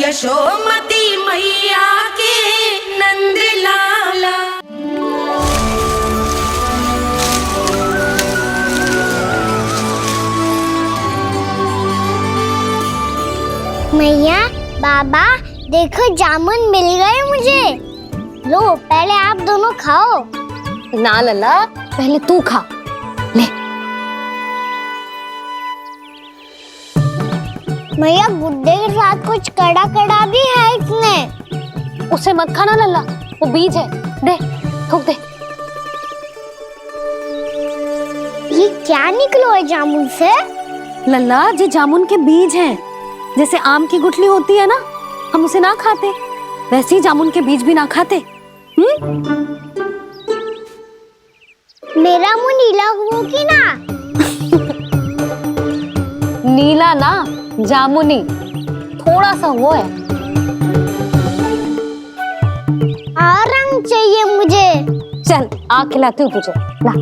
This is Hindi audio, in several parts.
यशोमती मैया के नंद लाला। मैया, बाबा देखो जामुन मिल गए मुझे। लो पहले आप दोनों खाओ। ना लल्ला, पहले तू खा ले। मैया गुड्डे के साथ कुछ कड़ा कड़ा भी है इसमें। उसे मत खाना लल्ला, वो बीज है। दे, थूक दे। ये क्या निकलो है जामुन से? लल्ला, ये जामुन के बीज हैं। जैसे आम की गुठली होती है ना, हम उसे ना खाते, वैसे ही जामुन के बीज भी ना खाते। मेरा मुंह नीला हुआ कि ना? नीला ना, जामुनी, थोड़ा सा वो है। और रंग चाहिए मुझे। चल आ खिलाती हूँ तुझे, ला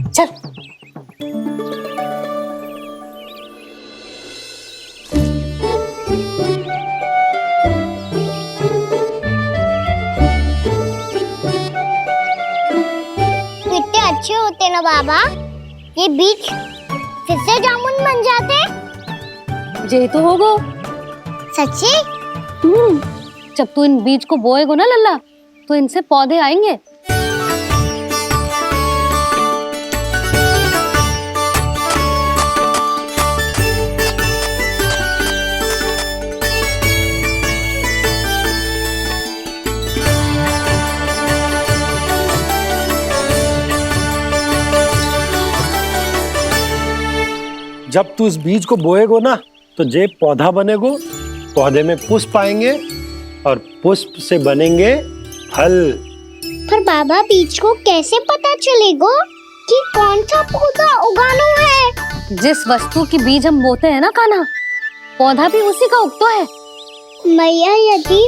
चल। कितने अच्छे होते ना बाबा, ये बीज फिर से जामुन बन जाते। जे तो होगो। सच्ची? जब तू इन बीज को बोएगो ना लल्ला, तो इनसे पौधे आएंगे। जब तू इस बीज को बोएगो ना, तो जे पौधा बनेगो, पौधे में पुष्प आएंगे और पुष्प से बनेंगे फल। पर बाबा बीज को कैसे पता चलेगा कि कौन सा पौधा उगाना है? जिस वस्तु की बीज हम बोते हैं ना कान्हा, पौधा भी उसी का उगता है। मैया यदि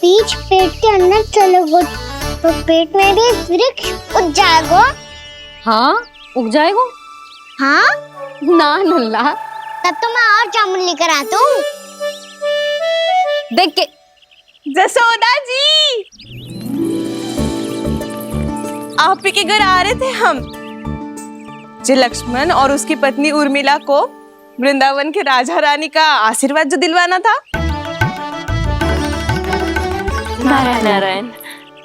बीज पेट के अंदर चलेगा तो पेट में भी वृक्ष उग जाएगा। हाँ, उग जाएगा। हाँ ना लल्ला, तब तो मैं और जामुन लेकर आता हूँ। देख के। जसोदा जी, आप ही के घर आ रहे थे हम। जो लक्ष्मण और उसकी पत्नी उर्मिला को वृंदावन के राजा रानी का आशीर्वाद जो दिलवाना था। नारायण नारायण।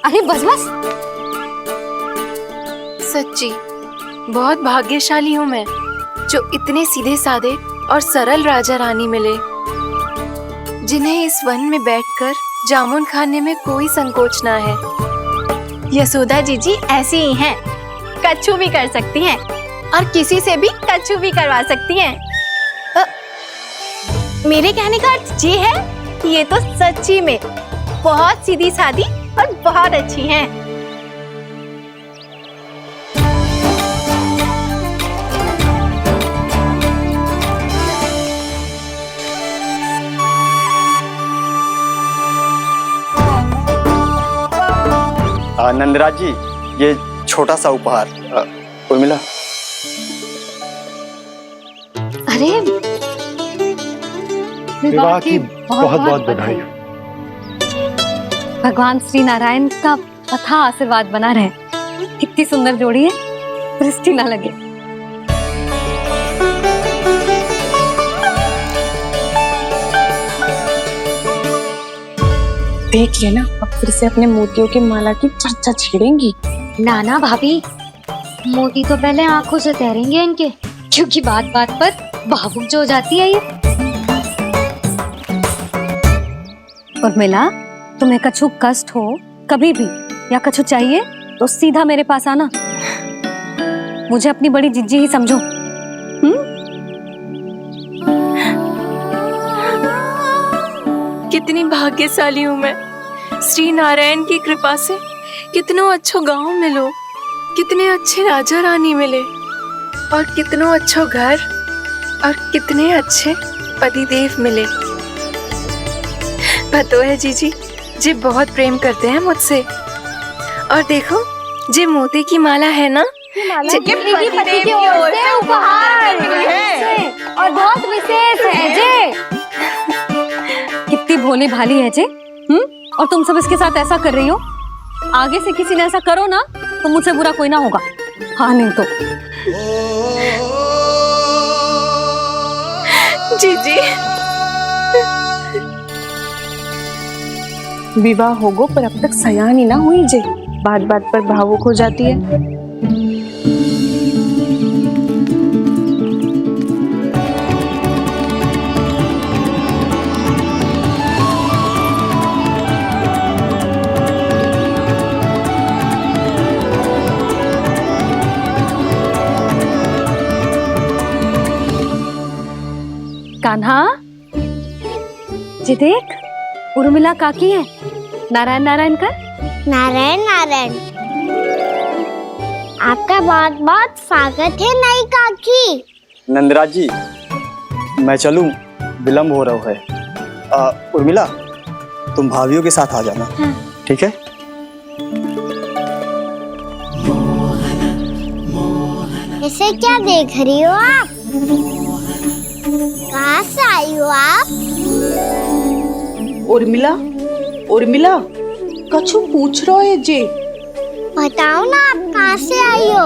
अरे बस बस। सच्ची बहुत भाग्यशाली हूँ मैं, जो इतने सीधे साधे और सरल राजा रानी मिले, जिन्हें इस वन में बैठकर जामुन खाने में कोई संकोच ना है। यशोदा जी ऐसी ही हैं, कच्छू भी कर सकती हैं और किसी से भी कच्छू भी करवा सकती हैं। मेरे कहने का अर्थ ये है कि ये तो सच्ची में बहुत सीधी सादी और बहुत अच्छी हैं। नंदराज जी, ये छोटा सा उपहार। उर्मिला। अरे विवाह की बहुत बहुत बधाई। भगवान श्री नारायण का अथाह आशीर्वाद बना रहे। कितनी सुंदर जोड़ी है, दृष्टि ना लगे। देख लेना, अब फिर से अपने मोतियों की माला की चर्चा छेड़ेंगी। नाना भाभी, मोती तो पहले आंखों से तैरेंगे इनके, क्योंकि बात बात पर भावुक जो हो जाती है ये। उर्मिला, तुम्हें कछु कष्ट हो कभी भी या कछु चाहिए तो सीधा मेरे पास आना। मुझे अपनी बड़ी जिज्जी ही समझो। कितनी भाग्यशाली हूँ मैं, श्री नारायण की कृपा से कितनों अच्छो गांव मिलो, कितने अच्छे राजा रानी मिले, और कितनों अच्छो घर और कितने अच्छे पतिदेव मिले। पतो है जीजी, जी बहुत प्रेम करते हैं मुझसे। और देखो, जी मोती की माला है ना, पति की ओर से उपहार है और बहुत विशेष है जे। कितनी भोली भाली है जे। और तुम सब इसके साथ ऐसा कर रही हो। आगे से किसी ने ऐसा करो ना तो मुझसे बुरा कोई ना होगा। हाँ नहीं तो। जीजी विवाह होगो पर अब तक सयान ही ना हुई जे, बात बात पर भावुक हो जाती है। कान्हा जी देख, उर्मिला काकी है। नारायण नारायण कर। नारायण नारायण। आपका बहुत बहुत स्वागत है नई काकी। नंदराज जी, मैं चलूं, विलम्ब हो रहा है। उर्मिला, तुम भाभियों के साथ आ जाना। हाँ। ठीक है। इसे क्या देख रही हो आप? कहाँ से आई हो आप? उर्मिला, उर्मिला, कछु पूछ रहा है जे। बताओ ना, आप कहाँ से आई हो?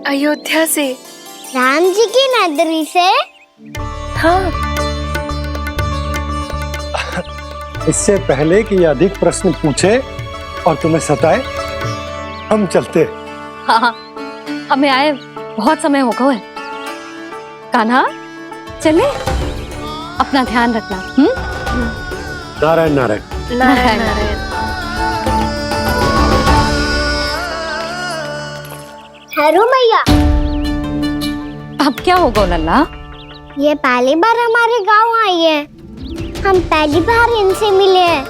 अयोध्या से। राम जी की नगरी से? हाँ। इससे पहले कि ये अधिक प्रश्न पूछे और तुम्हें सताए, हम चलते। हाँ, हमें आए बहुत समय हो गया है। कान्हा चले, अपना ध्यान रखना। नारायण नारायण। नारायण नारायण। ठहरो मैया। अब क्या होगा लल्ला? ये पहली बार हमारे गांव आई है। हम पहली बार इनसे मिले हैं।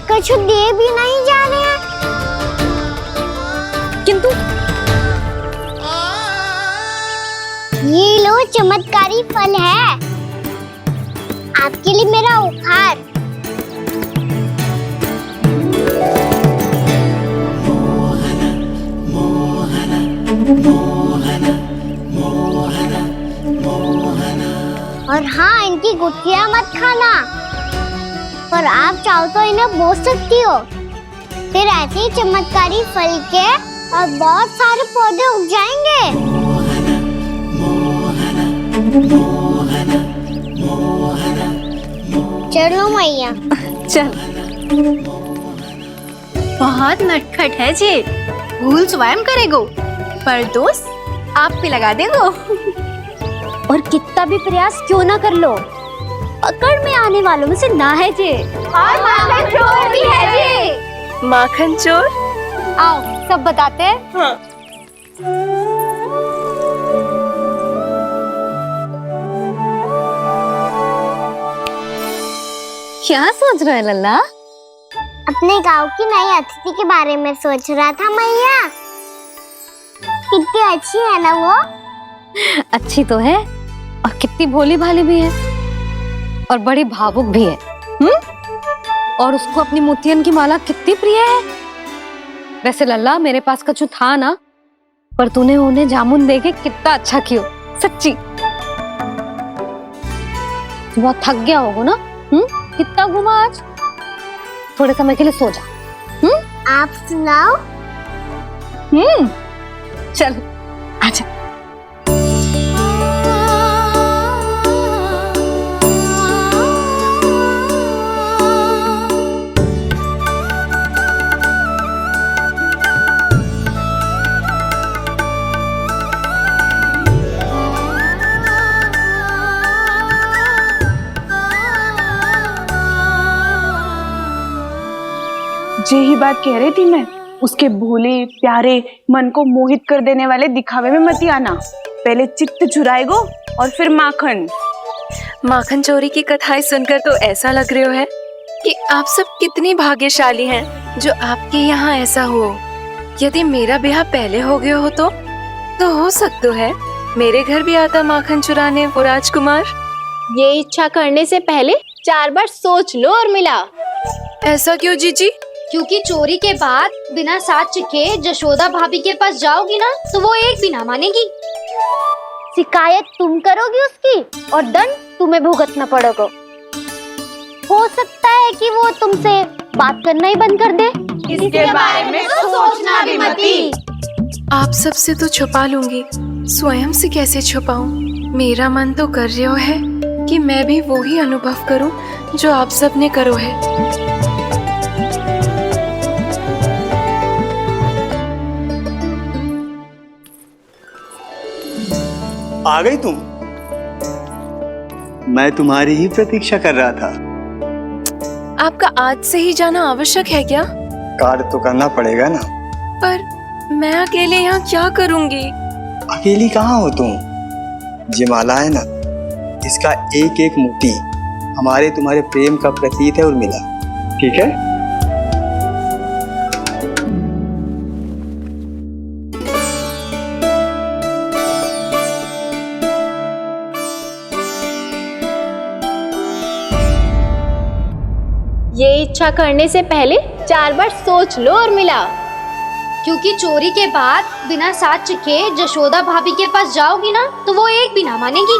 कुछ दे भी नहीं जा रहे हैं। किंतु ये लो, चमत्कारी फल है आपके लिए, मेरा उपहार। और हाँ, इनकी गुठलियां मत खाना। पर आप चाहो तो इन्हें बोल सकती हो। फिर ऐसे ही चमत्कारी फल के और बहुत सारे पौधे उग जाएंगे। चलो मैया। चल। बहुत नटखट है जी, भूल स्वयं करेगो पर दोस्त आप पे लगा देगो। और कितना भी प्रयास क्यों ना कर लो, पकड़ में आने वालों में से ना है जे। और माखन चोर भी है जी। माखन चोर? आओ सब बताते हैं। हाँ। क्या सोच रहे हैं लल्ला? अपने गांव की नई अतिथि के बारे में सोच रहा था मैया। कितनी अच्छी है ना वो? अच्छी तो है और कितनी भोली भाली भी है और बड़ी भावुक भी है। और उसको अपनी मोतियन की माला कितनी प्रिय है। वैसे लल्ला, मेरे पास कछु था ना, पर तूने उन्हें जामुन देके कितना अच्छा किया। सच्ची तू बहुत थक गया होगा ना। कितना घूमा आज। थोड़े समय के लिए सो जा। आप सुनाओ। चल आजा। यही बात कह रही थी मैं, उसके भोले प्यारे मन को मोहित कर देने वाले दिखावे में मत आना। पहले चित्त चुराएगो और फिर माखन। माखन चोरी की कथाएं सुनकर तो ऐसा लग रहा है कि आप सब कितनी भाग्यशाली हैं जो आपके यहाँ ऐसा हो। यदि मेरा ब्याह पहले हो गया हो तो हो सकता है मेरे घर भी आता माखन चुराने वो राजकुमार। ये इच्छा करने से पहले 4 बार सोच लो उर्मिला। ऐसा क्यों जीजी? क्योंकि चोरी के बाद बिना साथ चिखे जशोदा भाभी के पास जाओगी ना तो वो एक भी ना मानेगी। शिकायत तुम करोगी उसकी और दंड तुम्हें भुगतना पड़ेगा। सकता है कि वो तुमसे बात करना ही बंद कर दे? इसके बारे में तो सोचना भी मत ही। आप सबसे तो छुपा लूंगी, स्वयं से कैसे छुपाऊं? मेरा मन तो कर रहा है कि मैं भी वो ही अनुभव करूं जो आप सब ने करो है। आ गई तुम? मैं तुम्हारी ही प्रतीक्षा कर रहा था। आपका आज से ही जाना आवश्यक है क्या? कार्य तो करना पड़ेगा ना। पर मैं अकेले यहाँ क्या करूंगी? अकेली कहाँ हो तुम? ये माला है ना, इसका एक एक मोती हमारे तुम्हारे प्रेम का प्रतीक है उर्मिला, ठीक है? ये इच्छा करने से पहले 4 बार सोच लो उर्मिला। क्योंकि चोरी के बाद बिना साथ चखे जशोदा भाभी के पास जाओगी ना तो वो एक भी ना मानेगी।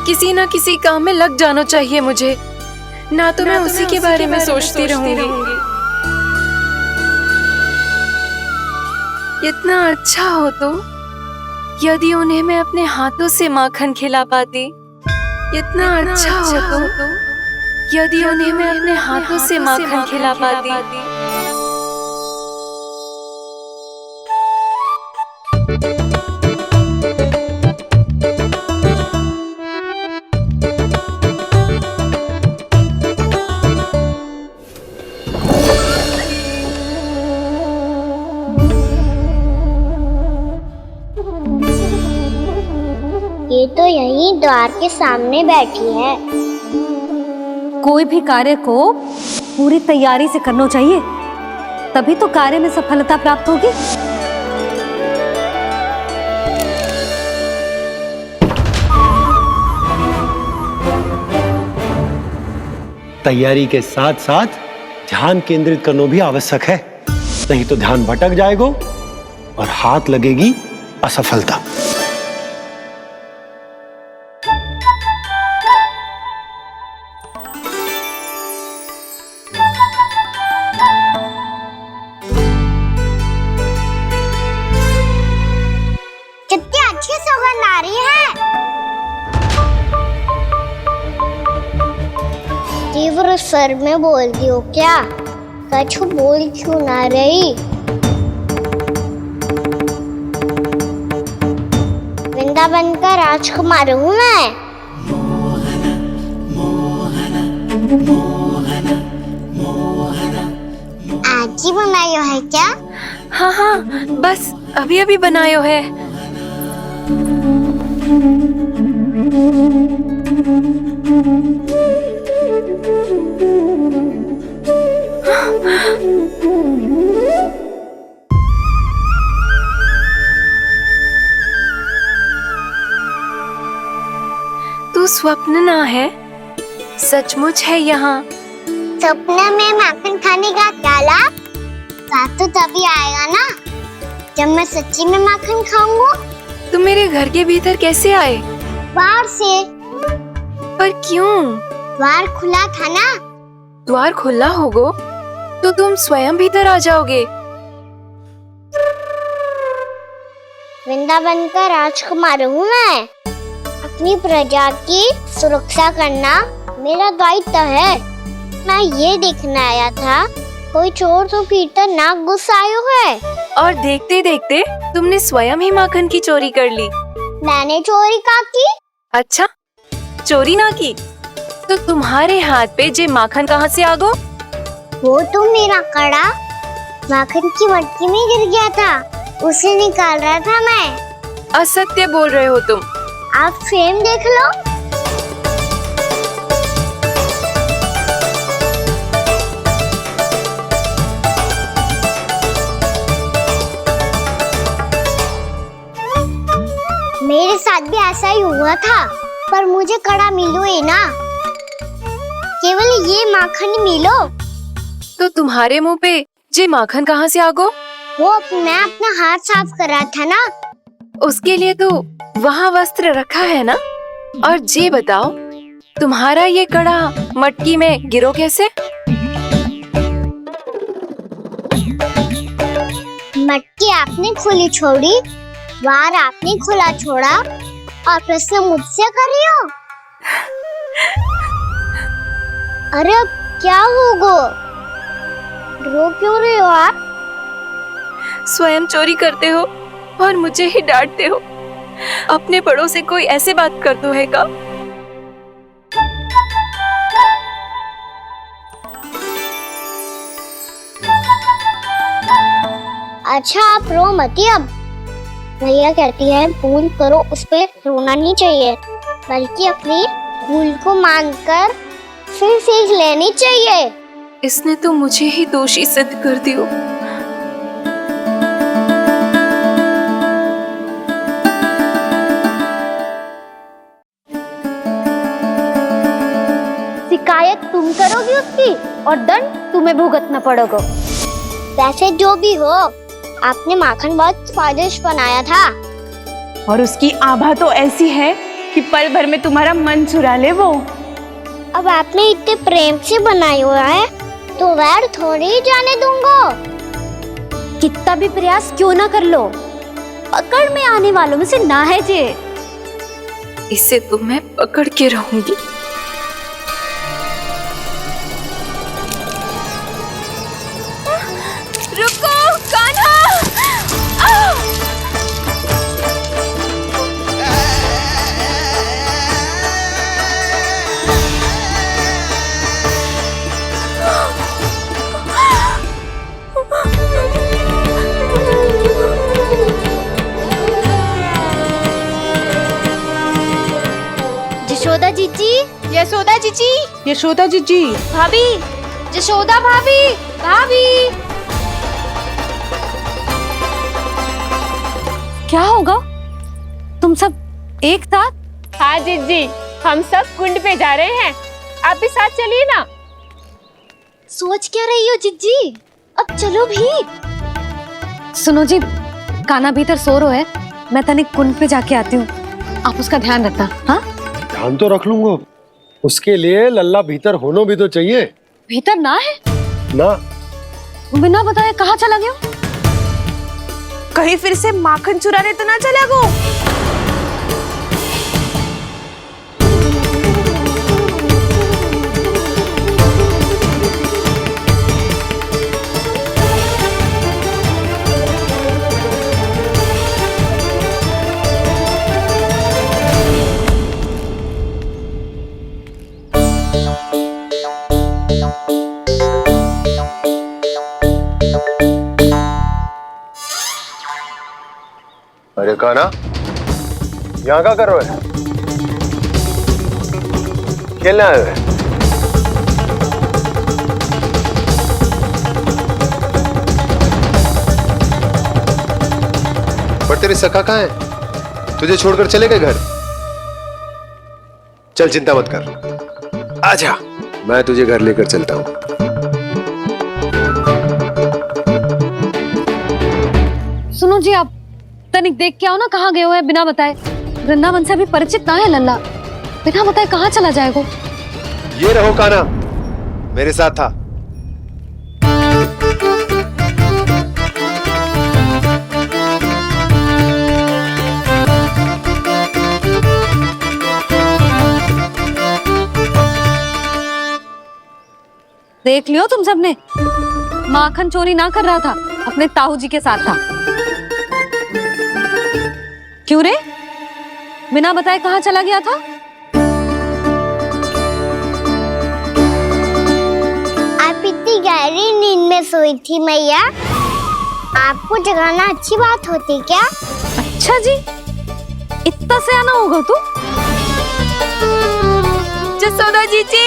किसी ना किसी काम में लग जाना चाहिए मुझे, ना तो मैं उसी के बारे में सोचती रहूंगी। इतना अच्छा हो तो यदि उन्हें मैं अपने हाथों से माखन खिला पाती। इतना अच्छा हो तो यदि उन्हें मैं अपने हाथों से माखन खिला पाती। ये तो यहीं द्वार के सामने बैठी है। कोई भी कार्य को पूरी तैयारी से करना चाहिए, तभी तो कार्य में सफलता प्राप्त होगी। तैयारी के साथ साथ ध्यान केंद्रित करना भी आवश्यक है, नहीं तो ध्यान भटक जाएगा और हाथ लगेगी असफलता। कितनी अच्छी सुगंध आ रही है। तीव्र स्वर में बोलती हो क्या? कछु बोल क्यों ना रही? वृंदावन का राजकुमार हूँ मैं। आज ही बनायो है क्या? हाँ हाँ, बस अभी अभी बनायो है। तू स्वप्न ना है, सचमुच है यहाँ। सपने में माखन खाने का क्या लाभ? स्वाद तो तभी आएगा ना जब मैं सच्ची में माखन खाऊंगा। तुम मेरे घर के भीतर कैसे आए? बाहर से। पर क्यों? द्वार खुला था ना। द्वार खुला होगा तो तुम स्वयं भीतर आ जाओगे। वृंदावन का राजकुमार हूँ मैं। अपनी प्रजा की सुरक्षा करना मेरा दायित्व है। मैं ये देखने आया था कोई चोर तो भीतर ना घुस आयो है। और देखते देखते तुमने स्वयं ही माखन की चोरी कर ली। मैंने चोरी का की? अच्छा, चोरी ना की तो तुम्हारे हाथ पे जे माखन कहाँ से आ गो? वो तो मेरा कड़ा माखन की मटकी में गिर गया था, उसे निकाल रहा था मैं। असत्य बोल रहे हो तुम। आप स्वयं देख लो। मेरे साथ भी ऐसा ही हुआ था, पर मुझे कड़ा मिलो ही ना, केवल ये माखन मिलो। तो तुम्हारे मुंह पे जे माखन कहाँ से आ गो? वो मैं अपना हाथ साफ कर रहा था ना। उसके लिए तो वहाँ वस्त्र रखा है ना। और जे बताओ, तुम्हारा ये कड़ा मटकी में गिरो कैसे? मटकी आपने खुली छोड़ी, वार आपने खुला छोड़ा और प्रश्न मुझसे कर रही हो। अरे अब क्या होगा? रो क्यों रहे हो आप? स्वयं चोरी करते हो और मुझे ही डांटते हो। अपने बड़ों से कोई ऐसे बात कर दो है का? अच्छा आप रो मती अब। भैया कहती है भूल करो, उस पे रोना नहीं चाहिए, बल्कि अपनी भूल को मानकर फिर सीख लेनी चाहिए। इसने तो मुझे ही दोषी सिद्ध कर दियो। शिकायत तुम करोगी उसकी और दंड तुम्हें भुगतना पड़ेगा। वैसे जो भी हो, आपने माखन बहुत स्वादिष्ट बनाया था। और उसकी आभा तो ऐसी है कि पल भर में तुम्हारा मन चुरा ले वो। अब आपने इतने प्रेम से बनाया हुआ है तो वैर थोड़ी ही जाने दूंगा। कितना भी प्रयास क्यों ना कर लो, पकड़ में आने वालों में से ना है जे। इसे तो मैं पकड़ के रहूंगी। रुको कान्हा! यशोदा जीजी, यशोदा जीजी, यशोदा जीजी, भाभी, यशोदा भाभी, भाभी। क्या होगा? तुम सब एक साथ? हाँ जीजी, हम सब कुंड पे जा रहे हैं, आप भी साथ चलिए ना। सोच क्या रही हो जीजी? अब चलो भी। सुनो जी, कान्हा भीतर सो रो है, मैं तनिक कुंड पे जाके आती हूँ, आप उसका ध्यान रखना। हाँ, ध्यान तो रख लूंगा, उसके लिए लल्ला भीतर होना भी तो चाहिए। भीतर ना है? ना। बिना बताए कहाँ चला गया? कहीं फिर से माखन चुराने तो ना चला गो। अरे कान्हा, यहाँ क्या कर रहे हो? खेलने आए हुए? पर तेरे सखा कहाँ है? तुझे छोड़कर चले गए घर? चल चिंता मत कर, आजा, मैं तुझे घर लेकर चलता हूँ। सुनो जी, आप तनिक देख के आओ ना, कहाँ गए हुए हैं बिना बताए। वृंदावन से अभी परिचित ना है लल्ला, बिना बताए कहाँ चला जाएगा? ये रहो कान्हा, मेरे साथ था। देख लियो तुम सबने, माखन चोरी ना कर रहा था, अपने ताऊ जी के साथ था। क्यों रे, बिना बताए कहाँ चला गया था? आप इतनी गहरी नींद में सोई थी मैया, आपको जगाना अच्छी बात होती क्या? अच्छा जी, इतना सयाना होगा तू? जसोदा जीजी,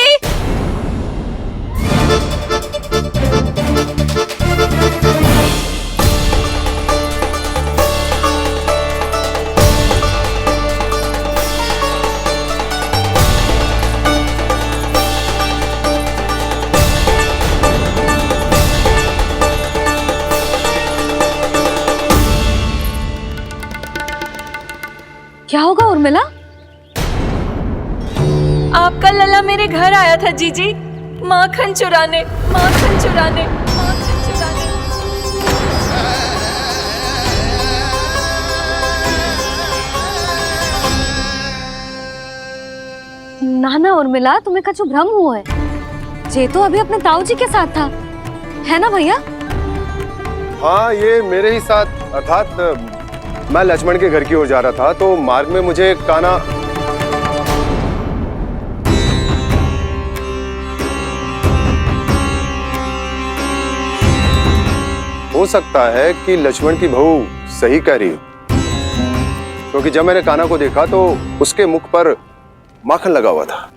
क्या होगा उर्मिला? आपका लला मेरे घर आया था जीजी, माखन चुराने, माखन चुराने, माखन चुराने। नाना उर्मिला, तुम्हें कछु भ्रम हुआ है। जे तो अभी अपने ताऊ जी के साथ था, है ना भैया? हाँ, ये मेरे ही साथ, अर्थात मैं लक्ष्मण के घर की ओर जा रहा था तो मार्ग में मुझे कान्हा। हो सकता है कि लक्ष्मण की बहू सही कह रही हो, क्योंकि जब मैंने कान्हा को देखा तो उसके मुख पर माखन लगा हुआ था।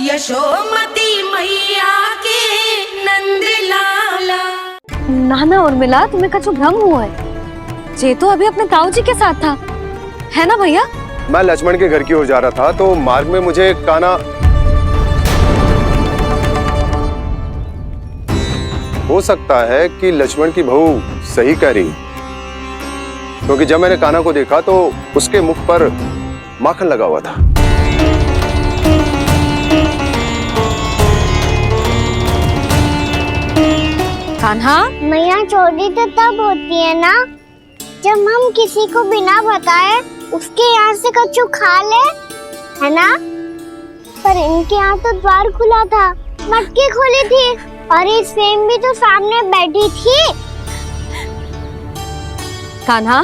यशोमती मैया के नंद लाला। नाना उर्मिला, तुम्हें कछु भ्रम हुआ है। जे तो अभी अपने ताऊ जी के साथ था, है ना भैया? मैं लक्ष्मण के घर की ओर जा रहा था तो मार्ग में मुझे कान्हा। हो सकता है कि लक्ष्मण की बहू सही कह रही, क्योंकि जब मैंने कान्हा को देखा तो उसके मुख पर माखन लगा हुआ था। कान्हा, मैया चोरी तो तब होती है ना जब हम किसी को बिना बताए उसके यहाँ से कच्चू खा ले, है ना? पर इनके यहाँ तो द्वार खुला था, मटकी खोली थी और इस फेम भी तो सामने बैठी थी। कान्हा,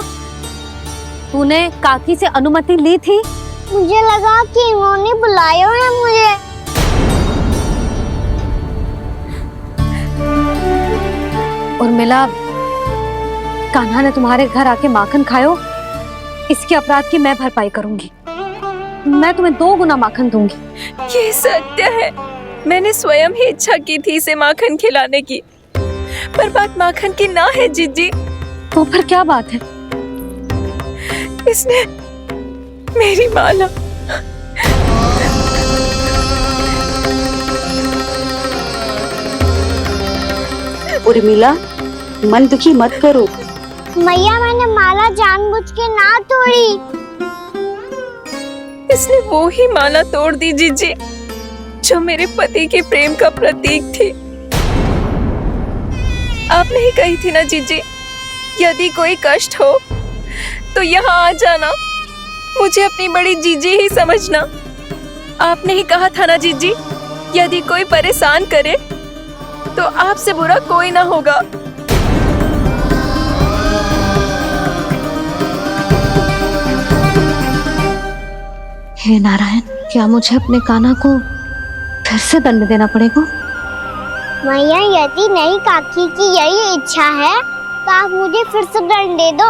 तूने काकी से अनुमति ली थी? मुझे लगा कि इन्होंने बुलाया है मुझे। उर्मिला, कान्हा ने तुम्हारे घर आके माखन खायो, इसके अपराध की मैं भरपाई करूंगी। मैं तुम्हें 2 गुना माखन दूंगी। ये सत्य है, मैंने स्वयं ही इच्छा की थी इसे माखन खिलाने की, पर बात माखन की ना है जीजी। तो फिर क्या बात है? इसने मेरी माला। उर्मिला, मन दुखी मत करो। मैया, मैंने माला जानबूझ के ना तोड़ी। इसने वो ही माला तोड़ दी जीजी जो मेरे पति के प्रेम का प्रतीक थी। आपने ही कही थी ना जीजी, यदि कोई कष्ट हो तो यहाँ आ जाना, मुझे अपनी बड़ी जीजी ही समझना। आपने ही कहा था ना जीजी, यदि कोई परेशान करे तो आपसे बुरा कोई ना होगा। हे नारायण, क्या मुझे अपने कान्हा को फिर से दंड देना पड़ेगा? मैया, यदि नहीं काकी की यही इच्छा है तो आप मुझे फिर से दंड दे दो।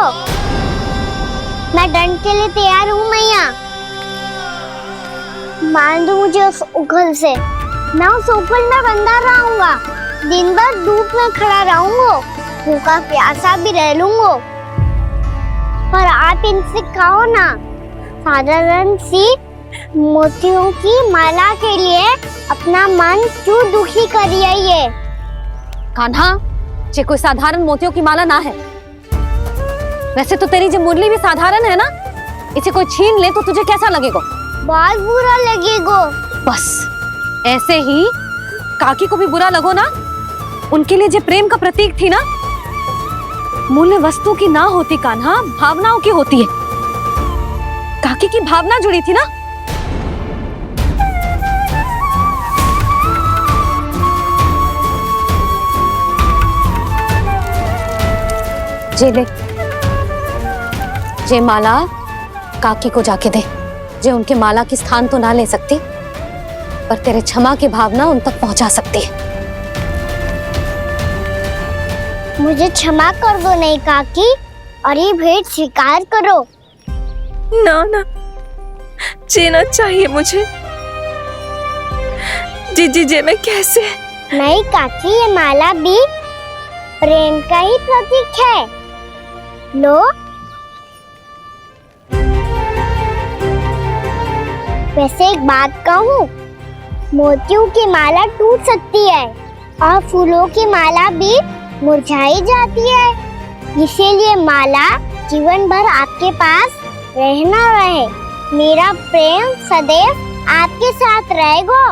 मैं दंड के लिए तैयार हूँ मैया। मान दो मुझे उस उखल से, मैं उस उखल में बंधा रहूंगा, दिन भर धूप में खड़ा रहूंगा, भूखा प्यासा भी रह लूंगा। पर आप इनसे कहो ना, साधारण सी मोतियों की माला के लिए अपना मन क्यों दुखी करिए? कान्हा, ये कोई साधारण मोतियों की माला ना है। वैसे तो तेरी जो मुरली भी साधारण है ना, इसे कोई छीन ले तो तुझे कैसा लगेगा? बहुत बुरा लगेगा। बस ऐसे ही काकी को भी बुरा लगो ना। उनके लिए जो प्रेम का प्रतीक थी ना, मूल्य वस्तु की ना होती कान्हा, भावनाओं की होती है। काकी की भावना जुड़ी थी ना। जे ले, जे माला काकी को जाके दे। जे उनके माला की स्थान तो ना ले सकती, पर तेरे क्षमा की भावना उन तक पहुंचा सकती है। मुझे क्षमा कर दो नहीं काकी, और ये भेंट स्वीकार करो। ना ना, जीना चाहिए मुझे। जीजी जे मैं कैसे? नहीं काकी, ये माला भी प्रेम का ही प्रतीक है। लो, वैसे एक बात कहूँ, मोतियों की माला टूट सकती है और फूलों की माला भी मुरझाई जाती है। इसीलिए माला जीवन भर आपके पास रहना रहे। मेरा प्रेम सदैव आपके साथ रहेगा।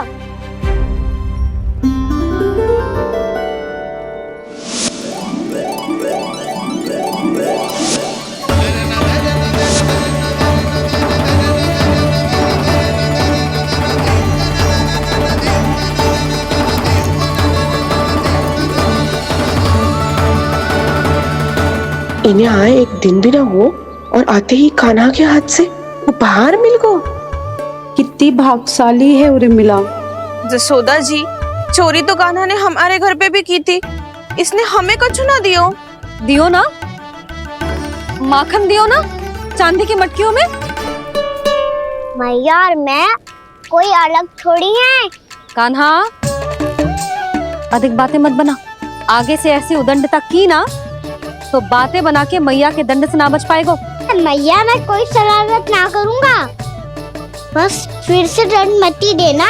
इन्हें आए एक दिन भी ना हो और आते ही कान्हा के हाथ से उपहार मिल गो। कितनी भाग्यशाली है उर्मिला। जसोदा जी, चोरी तो कान्हा ने हमारे घर पे भी की थी, इसने हमें कछु ना दियो। दियो ना, माखन दियो ना चांदी की मटकियों में। मैया और मैं कोई अलग थोड़ी हैं। कान्हा, अधिक बातें मत बना। आगे से ऐसी उदंडता की ना तो बातें बना के मैया के दंड से ना बच पाएगो। मैया, मैं कोई शरारत ना करूंगा, बस फिर से दंड मत ही देना।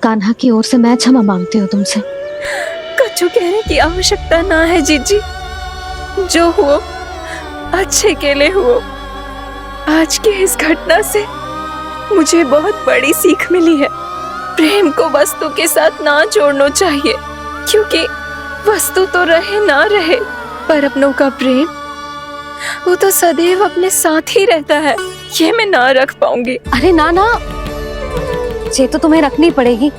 कान्हा की ओर से मैं क्षमा मांगती हूँ तुमसे। कछु कहने की आवश्यकता ना है जीजी, जो हुआ अच्छे के लिए हुआ। आज की इस घटना से मुझे बहुत बड़ी सीख मिली है। प्रेम को वस्तु के साथ ना जोड़ना चाहिए, क्योंकि वस्तु तो रहे ना रहे, पर अपनों का प्रेम वो तो सदैव अपने साथ ही रहता है। ये मैं ना रख पाऊंगी। अरे ना ना, ये तो तुम्हें रखनी पड़ेगी।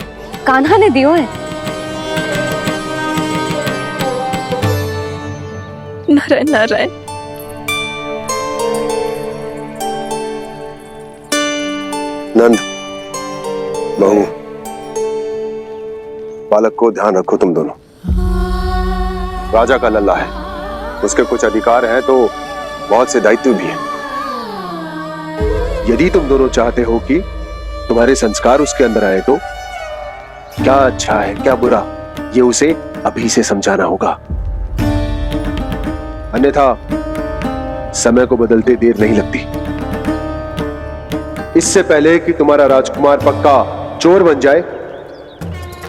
कान्हा ने दियो है। नारायण नारायण। नंद, बहू, बालक को ध्यान रखो तुम दोनों। राजा का लल्ला है, उसके कुछ अधिकार हैं तो बहुत से दायित्व भी हैं। यदि तुम दोनों चाहते हो कि तुम्हारे संस्कार उसके अंदर आए तो क्या अच्छा है क्या बुरा, ये उसे अभी से समझाना होगा। अन्यथा समय को बदलते देर नहीं लगती। इससे पहले कि तुम्हारा राजकुमार पक्का चोर बन जाए,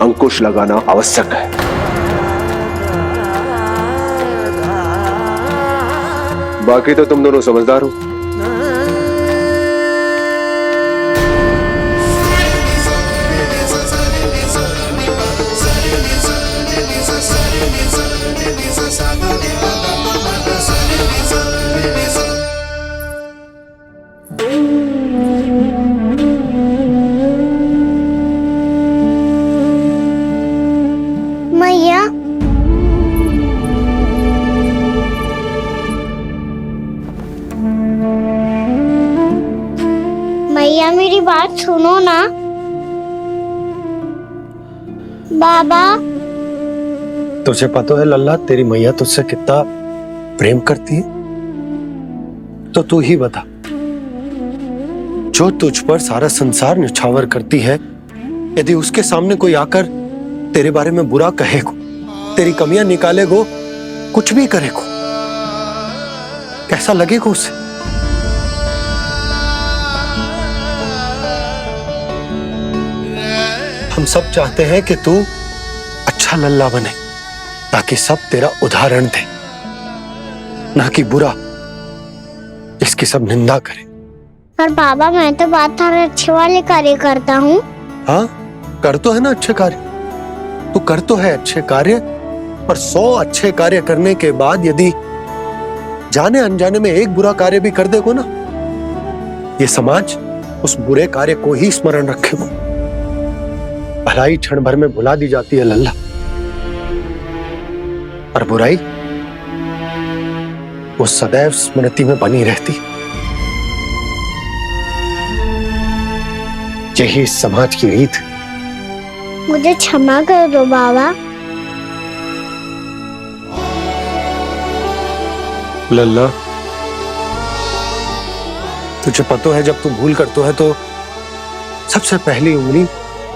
अंकुश लगाना आवश्यक है। बाकी तो तुम दोनों समझदार हो। मैया, मैया मेरी बात सुनो ना। बाबा, तुझे पता है लल्ला, तेरी मैया तुझसे कितना प्रेम करती है, तो तू ही बता, जो तुझ पर सारा संसार न्यौछावर करती है, यदि उसके सामने कोई आकर तेरे बारे में बुरा कहेगो, तेरी कमियां निकालेगो, कुछ भी करेगो, कैसा लगेगा उसे? हम सब चाहते हैं कि तू अच्छा लल्ला बने, ताकि सब तेरा उदाहरण दे, ना कि बुरा जिसकी सब निंदा करे। पर बाबा, मैं तो बात थारे अच्छे वाले कार्य करता हूँ। हाँ, कर तो है ना अच्छे कार्य, तू कर तो है अच्छे कार्य, पर 100 अच्छे कार्य करने के बाद यदि जाने अनजाने में एक बुरा कार्य भी कर देगो ना, ये समाज उस बुरे कार्य को ही स्मरण रखेगो। भलाई क्षण भर में भुला दी जाती है लल्ला, और बुराई वो सदैव स्मृति में बनी रहती। यही इस समाज की रीत। मुझे क्षमा कर दो बाबा। लल्ला, तुझे पता है जब तू भूल करतो है तो सबसे पहली उंगली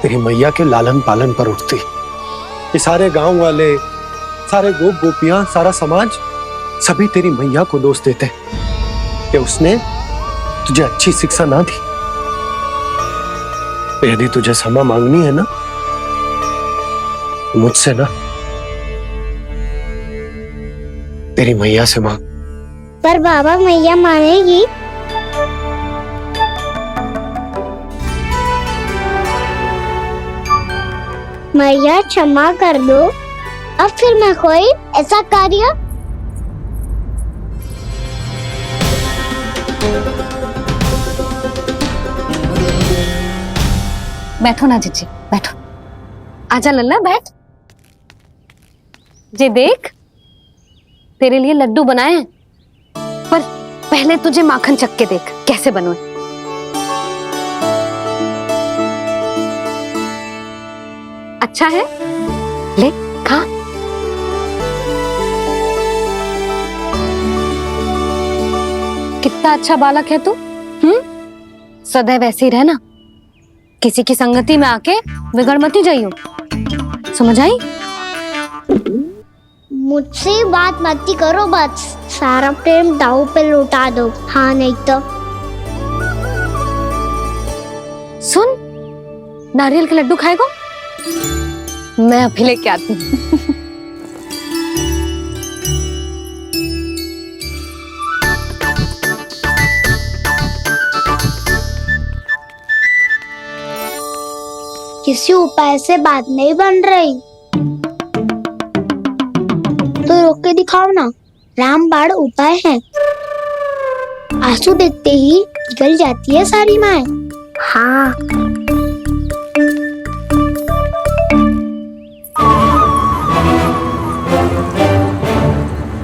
तेरी मैया के लालन पालन पर उठती। ये सारे गांव वाले, सारे गोप गोपियां, सारा समाज सभी तेरी मैया को दोष देते हैं कि उसने तुझे अच्छी शिक्षा ना दी। तो यदि तुझे क्षमा मांगनी है ना, मुझसे ना, तेरी मैया से मांग। पर बाबा मैया मानेगी? मैया क्षमा कर दो, अब फिर मैं कोई ऐसा कार्य। बैठो ना जीजी, बैठो। आजा लल्ला, बैठ। जे देख, तेरे लिए लड्डू बनाए हैं, पर पहले तुझे माखन चख के देख कैसे बने। अच्छा है, ले खा। कितना अच्छा बालक है तू। सदैव ऐसे ही रहना, किसी की संगति में आके बिगड़ मत जाइयो, समझ आई? मुझसे बात मत करो, बस सारा प्रेम दाव पे लौटा दो। हाँ नहीं तो सुन, नारियल के लड्डू खाएगा? मैं अभी लेके आती हूँ। किसी उपाय से बात नहीं बन रही तो रोक के दिखाओ ना। रामबाण उपाय है, आंसू देखते ही पिघल जाती है सारी माए। हाँ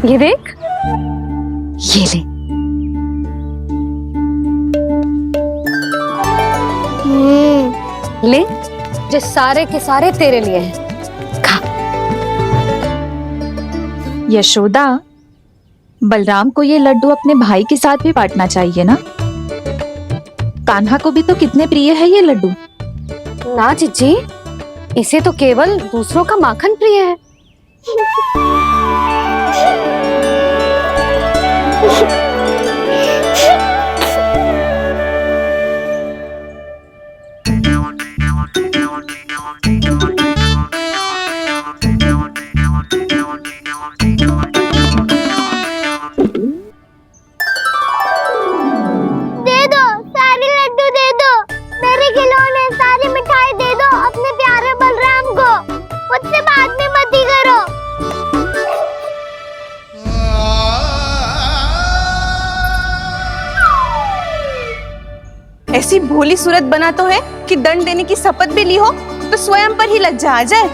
ये देख, ये ले। ले, जो सारे के सारे तेरे लिए हैं, खा। यशोदा, बलराम को ये लड्डू अपने भाई के साथ भी बांटना चाहिए ना। कान्हा को भी तो कितने प्रिय है ये लड्डू। ना जीजी, इसे तो केवल दूसरों का माखन प्रिय है। ऐसी भोली सूरत बना तो है कि दंड देने की शपथ भी ली हो तो स्वयं पर ही लज्जा आ जाए।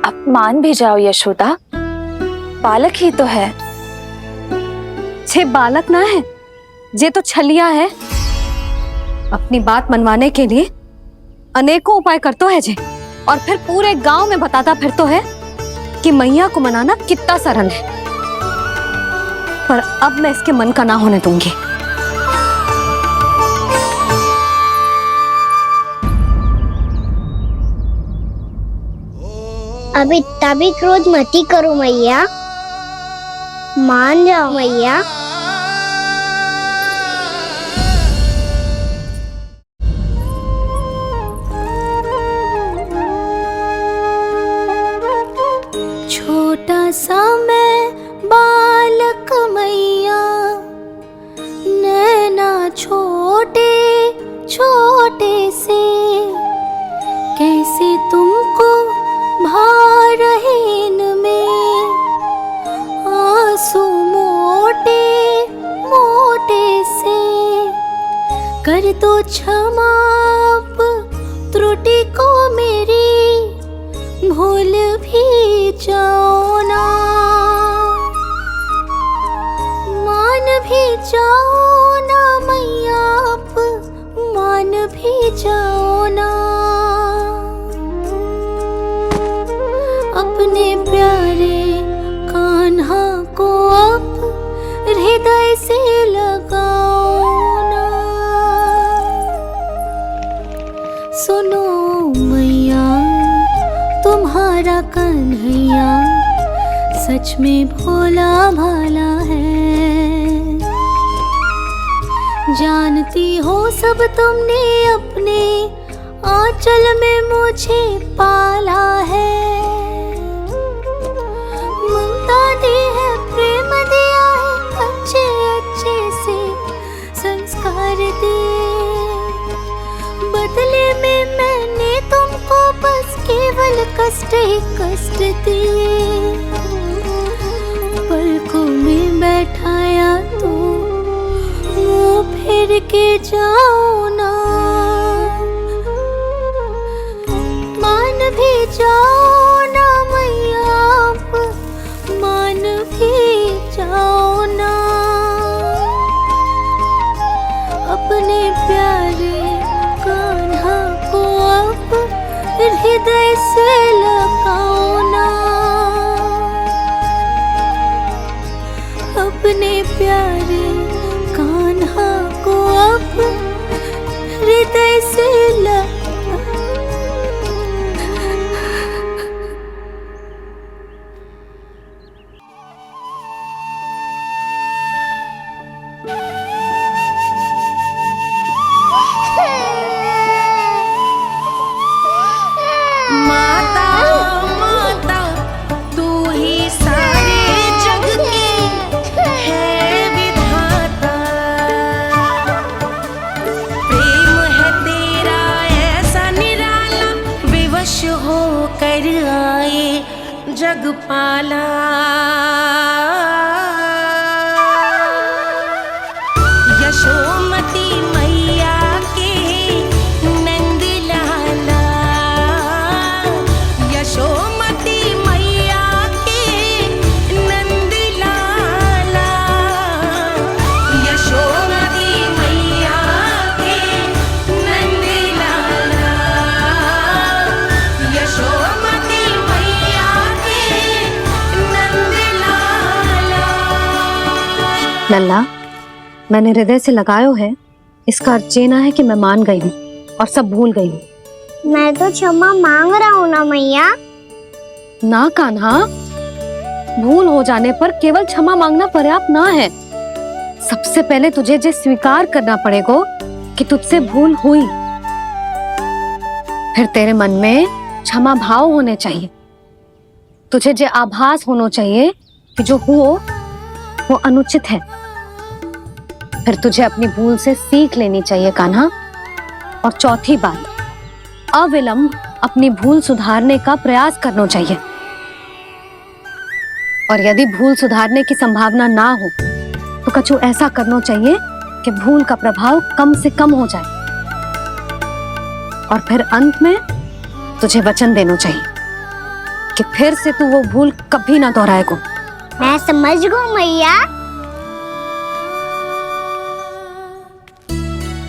अब मान भी जाओ यशोदा, बालक ही तो है। छे बालक ना है, जे तो छलिया है। अपनी बात मनवाने के लिए अनेकों उपाय करतो है जे, और फिर पूरे गांव में बताता फिरतो है कि मैया को मनाना कितना सरल है। पर अब मैं इसके मन का ना होने दूंगी। अब इतना भी क्रोध मती करो मैया, मान जाओ मैया। छोटा सा मैं बालक मैया, नैना छोटे छोटे से, कैसे तुमको भा रहे इनमें आंसू मोटे मोटे से। कर दो क्षमा त्रुटि को मेरी, भूल भी जाओ ना, मान भी जाओ ना मैया, आप मान भी जाओ ना। अपने प्यारे कान्हा को अब हृदय से लगाओ ना। सुनो कन्हैया सच में भोला भाला है। जानती हो सब तुमने अपने आंचल में मुझे पाला है। ममता दी है, प्रेम दिया है, अच्छे अच्छे से संस्कार दिए। बदले में मैंने तुमको बस केवल कष्ट ही कष्ट दिए। पलकों में बैठाया तो मुँह फेर के जाओ ना, मान भी जाओ ना मैया, आप मान भी जाओ ना। अपने प्यारे कान्हा को अब हृदय से लगाओ ना, अपने प्यारे कान्हा को अब हृदय से लगाओ। जगपाला यशोमती मैया के नंद लाला, यशोमती मैया के नंद लाला, यशोमती मैया के नंद लाला, यशोमती लल्ला, मैंने हृदय से लगायो है, इसका अर्थ ये ना है कि मैं मान गई हूँ और सब भूल गई हूँ। मैं तो क्षमा मांग रहा हूँ ना मैया। ना कान्हा, भूल हो जाने पर केवल क्षमा मांगना पर्याप्त ना है। सबसे पहले तुझे ये स्वीकार करना पड़ेगा कि तुझसे भूल हुई, फिर तेरे मन में क्षमा भाव होने चाहिए। तुझे ये आभास होना चाहिए कि जो हुआ वो अनुचित है। फिर तुझे अपनी भूल से सीख लेनी चाहिए कान्हा। और चौथी बात, अविलंब अपनी भूल सुधारने का प्रयास करना चाहिए। और यदि भूल सुधारने की संभावना ना हो तो कछु ऐसा करना चाहिए कि भूल का प्रभाव कम से कम हो जाए। और फिर अंत में तुझे वचन देना चाहिए कि फिर से तू वो भूल कभी ना दोहराएगा। मैं समझ गई मैया।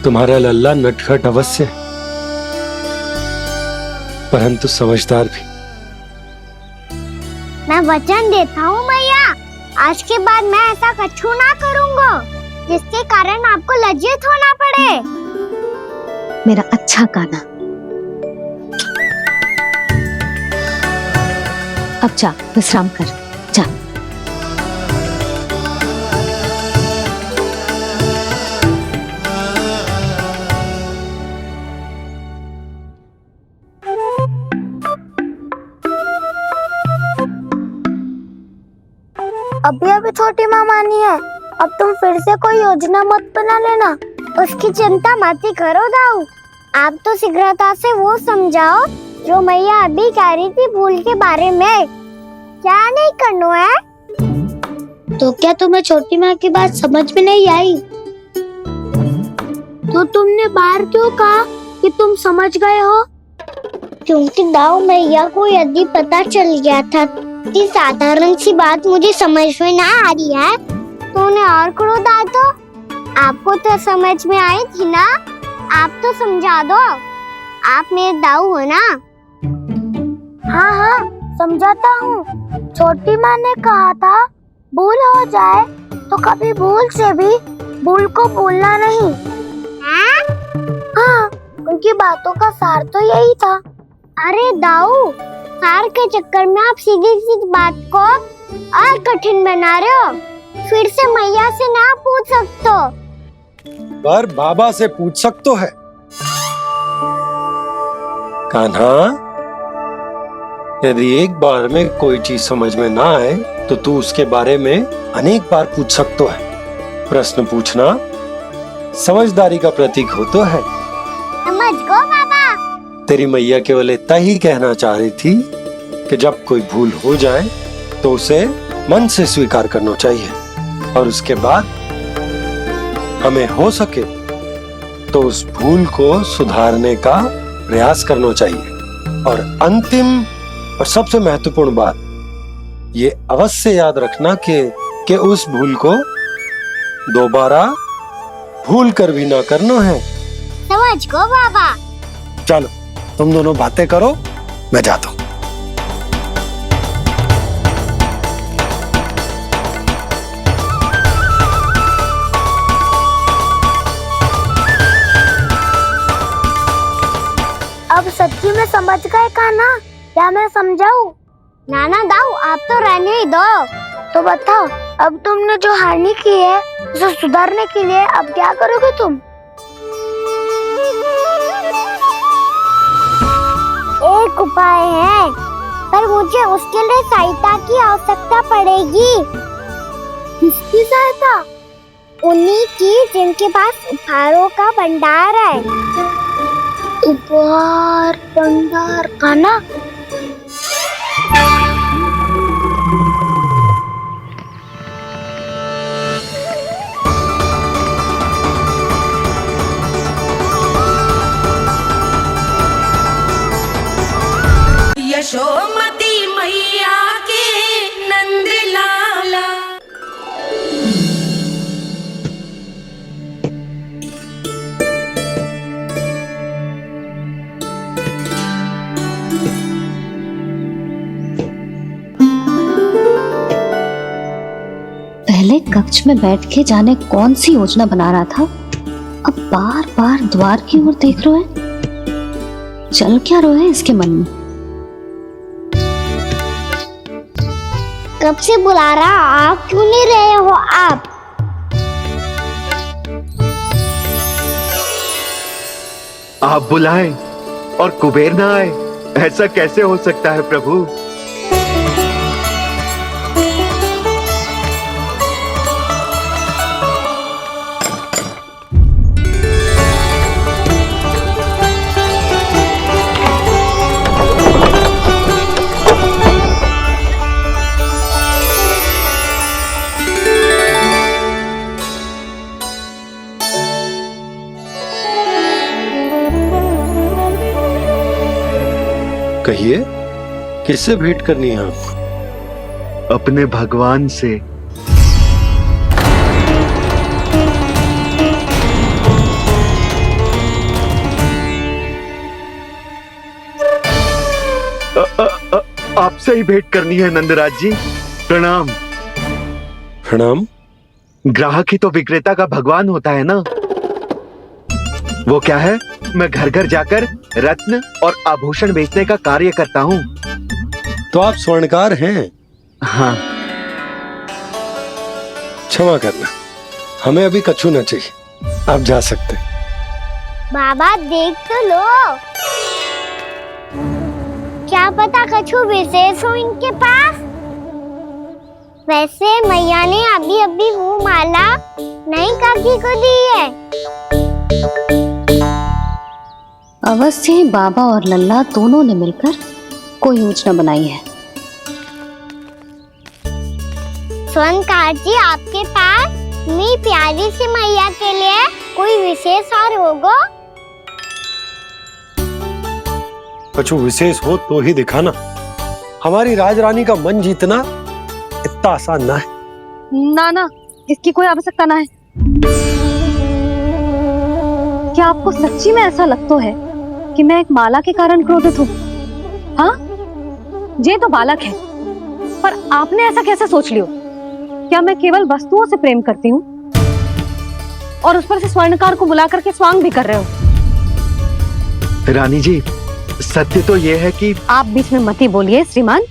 तुम्हारा लल्ला नटखट अवश्य है, परंतु समझदार भी। मैं वचन देता हूँ मैया, आज के बाद मैं ऐसा कछु ना करूँगा जिसके कारण आपको लज्जित होना पड़े। मेरा अच्छा कान्हा, अब जा विश्राम कर, जा। अभी अभी छोटी माँ मानी है, अब तुम फिर से कोई योजना मत बना लेना। उसकी चिंता मत ही करो दाऊ। आप तो शीघ्रता से वो समझाओ जो मैया अभी कह रही थी भूल के बारे में। क्या नहीं करना है? तो क्या तुम्हें छोटी माँ की बात समझ में नहीं आई? तो तुमने बाहर क्यों कहा कि तुम समझ गए हो? क्योंकि दाऊ मैया को यदि पता चल गया था कि साधारण सी बात मुझे समझ में ना आ रही है तो उन्हें और क्रोध आया तो आपको तो समझ में आई थी ना। आप तो समझा दो, आप मेरे दाऊ हो ना। हाँ हाँ समझाता हूँ। छोटी माँ ने कहा था भूल हो जाए तो कभी भूल से भी भूल को भूलना नहीं। हाँ उनकी बातों का सार तो यही था। अरे दाऊ संसार के चक्कर में आप सीधी सी बात को और कठिन बना रहे हो। फिर से मैया से ना पूछ सकते हो, पर बाबा से पूछ सकते है। कान्हा, यदि एक बार में कोई चीज समझ में ना आए तो तू उसके बारे में अनेक बार पूछ सकते है। प्रश्न पूछना समझदारी का प्रतीक होता है। समझ गो बाबा। तेरी मैया केवल इतना ही कहना चाह रही थी कि जब कोई भूल हो जाए तो उसे मन से स्वीकार करना चाहिए और उसके बाद हमें हो सके तो उस भूल को सुधारने का प्रयास करना चाहिए। और अंतिम और सबसे महत्वपूर्ण बात ये अवश्य याद रखना कि उस भूल को दोबारा भूल कर भी ना करना है। समझ गो बाबा। चलो तुम दोनों बातें करो, मैं जाता हूँ। अब सच्ची में समझ गए कान्हा, क्या मैं समझाऊं? नाना दाऊ, आप तो रहने ही दो। तो बताओ, अब तुमने जो हानि की है उसे सुधारने के लिए अब क्या करोगे तुम? एक उपाय है, पर मुझे उसके लिए सहायता की आवश्यकता पड़ेगी। किसकी सहायता? उन्हीं की जिनके पास उपहारों का भंडार है। उपहार भंडार का ना? यशोमती मैया के नंद लाला। पहले कक्ष में बैठ के जाने कौन सी योजना बना रहा था, अब बार बार द्वार की ओर देख रहे हैं। चल क्या रहे हैं इसके मन में? कब से बुला रहा, आप क्यों नहीं रहे हो? आप बुलाएं और कुबेर ना आए, ऐसा कैसे हो सकता है प्रभु? कहिए, किससे भेंट करनी है आपको? अपने भगवान से। आपसे ही भेंट करनी है नंदराज जी। प्रणाम। प्रणाम। ग्राहक ही तो विक्रेता का भगवान होता है ना। वो क्या है, मैं घर घर जाकर रत्न और आभूषण बेचने का कार्य करता हूँ। तो आप स्वर्णकार हैं? हाँ। क्षमा करना, हमें अभी कछु न चाहिए, आप जा सकते। बाबा देख तो लो, क्या पता कछु विशेष हो इनके पास। वैसे मैया ने अभी अभी वो माला नई काकी को दी है। अवश्य ही बाबा और लल्ला दोनों ने मिलकर कोई योजना बनाई है। स्वर्णकार जी, आपके पास इतनी प्यारी सी मैया के लिए कोई विशेष और होगा? कछु विशेष हो तो ही दिखाना। हमारी राजरानी का मन जीतना इतना आसान ना है। ना, इसकी कोई आवश्यकता ना है। क्या आपको सच्ची में ऐसा लगता है कि मैं एक माला के कारण क्रोधित हूँ? हाँ, ये तो बालक है, पर आपने ऐसा कैसे सोच लिया? क्या मैं केवल वस्तुओं से प्रेम करती हूँ और उस पर से स्वर्णकार को बुला करके स्वांग भी कर रहे हो? रानी जी, सत्य तो ये है कि आप बीच में मत ही बोलिए श्रीमान।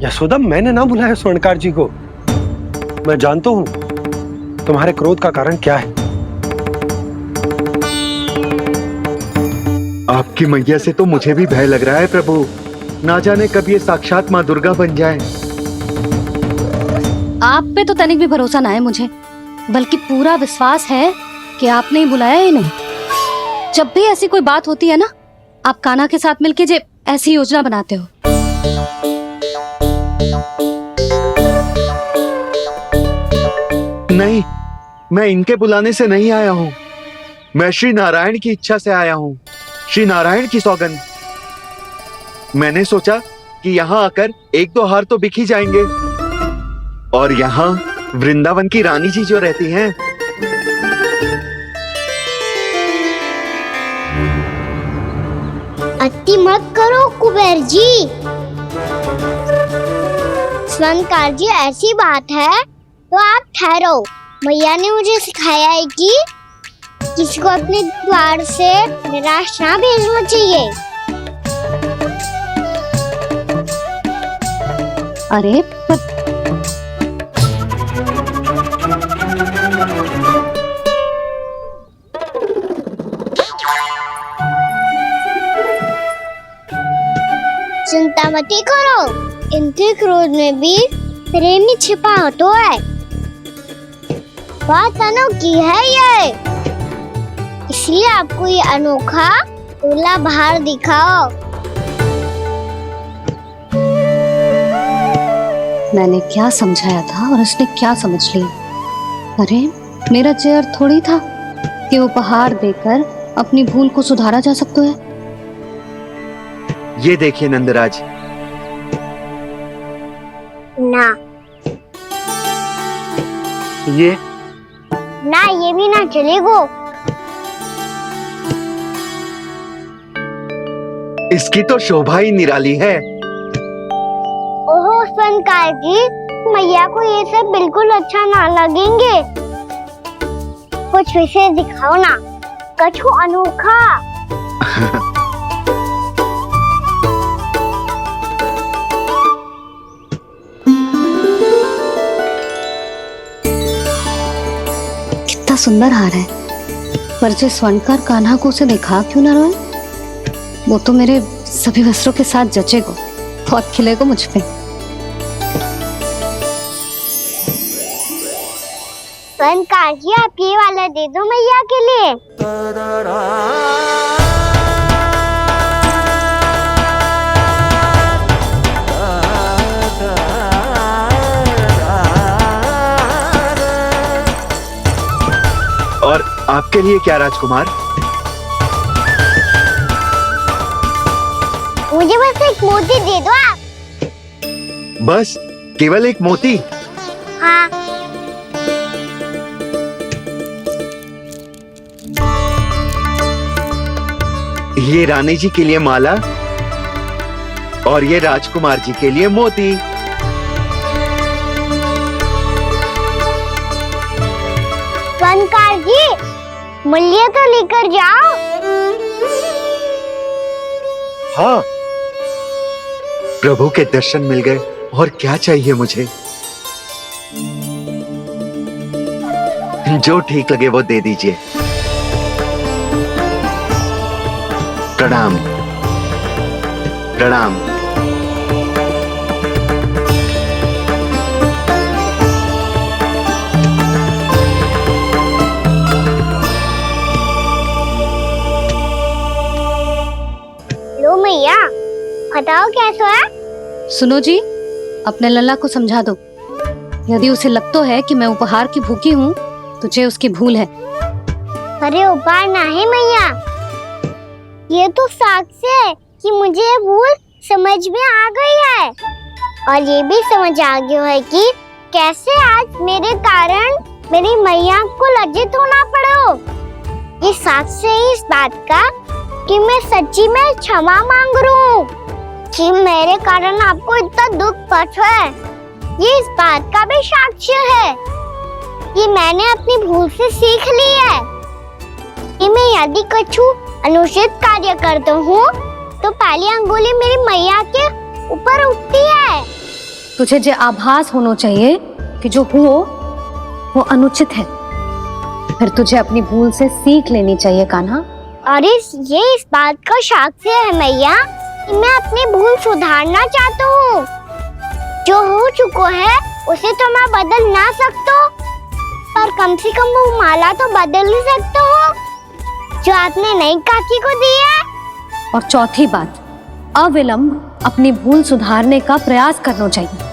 यशोदा, मैंने ना बुलाया स्वर्णकार जी को। मैं जानता हूँ तुम्हारे क्रोध का कारण क्या है। आपकी मैया से तो मुझे भी भय लग रहा है प्रभु। ना जाने कब ये साक्षात माँ दुर्गा बन जाए। आप पे तो तनिक भी भरोसा ना है मुझे, बल्कि पूरा विश्वास है कि आपने ही बुलाया इन्हें। जब भी ऐसी कोई बात होती है ना, आप कान्हा के साथ मिलके जे ऐसी योजना बनाते हो। नहीं, मैं इनके बुलाने से नहीं आया हूँ। मैं श्री नारायण की इच्छा से आया हूँ, श्री नारायण की सौगंध। मैंने सोचा कि यहाँ आकर एक दो हार तो बिक ही जाएंगे। और यहाँ वृंदावन की रानी जी जो रहती हैं, अति मत करो कुबेर जी। स्वर्णकार जी, ऐसी बात है तो आप ठहरो। मैया ने मुझे सिखाया है कि किसी को अपने द्वार से निराश ना भेजना चाहिए। अरे चिंता मत करो, इनके क्रोध में भी प्रेम ही छिपा तो है। बात अनोखी है ये, इसलिए आपको ये अनोखा दूल्हा बाहर दिखाओ। मैंने क्या समझाया था और उसने क्या समझ लिया। अरे मेरा चेयर थोड़ी था कि उपहार देकर अपनी भूल को सुधारा जा सकता है। ये देखिए नंदराज। ना ये भी ना चलेगो। इसकी तो शोभा ही निराली है। ओहो स्वर्णकार जी, मैया को ये सब बिल्कुल अच्छा ना लगेंगे। कुछ विशेष दिखाओ ना, कछु अनोखा। कितना सुंदर हार है, पर जो स्वर्णकार कान्हा को उसे दिखा क्यों ना रोए? वो तो मेरे सभी वस्त्रों के साथ जचेगा, बहुत खिलेगा मुझ पे। स्वर्णकार जी, आप ये वाला दे दो मैया के लिए। और आपके लिए क्या राजकुमार? मुझे बस एक मोती दे दो आप। बस केवल एक मोती? हाँ। ये रानी जी के लिए माला और ये राजकुमार जी के लिए मोती। स्वर्णकार जी, मूल्य तो लेकर जाओ। हाँ, प्रभु के दर्शन मिल गए, और क्या चाहिए मुझे? जो ठीक लगे वो दे दीजिए। प्रणाम प्रणाम। लो मैया, बताओ कैसा है? सुनो जी, अपने लल्ला को समझा दो। यदि उसे लगता है कि मैं उपहार की भूखी हूँ, तुझे उसकी भूल है। अरे उपहार ना है मैया, ये तो साक्ष्य है कि मुझे ये भूल समझ में आ गई है। और ये भी समझ आ गया है कि कैसे आज मेरे कारण मेरी मैया को लज्जित होना पड़ो। ये साक्ष्य है इस बात का कि मैं सच्ची में क्षमा मांग रहा हूँ कि मेरे कारण आपको इतना दुख पहुंचा है। ये इस बात का भी साक्ष्य है कि मैंने अपनी भूल से सीख ली है कि मैं यदि कछु अनुचित कार्य करता हूँ तो पहली अंगुली मेरी मैया के ऊपर उठती है। तुझे जो आभास होना चाहिए कि जो हुआ वो अनुचित है, फिर तुझे अपनी भूल से सीख लेनी चाहिए कान्हा। और ये इस बात का साक्ष्य है मैया कि मैं अपनी भूल सुधारना चाहता हूँ। जो हो चुका है उसे तो मैं बदल ना सकता, पर कम से कम वो माला तो बदल ही सकता हूँ जो आपने नई काकी को दी है। और चौथी बात, अविलंब अपनी भूल सुधारने का प्रयास करना चाहिए।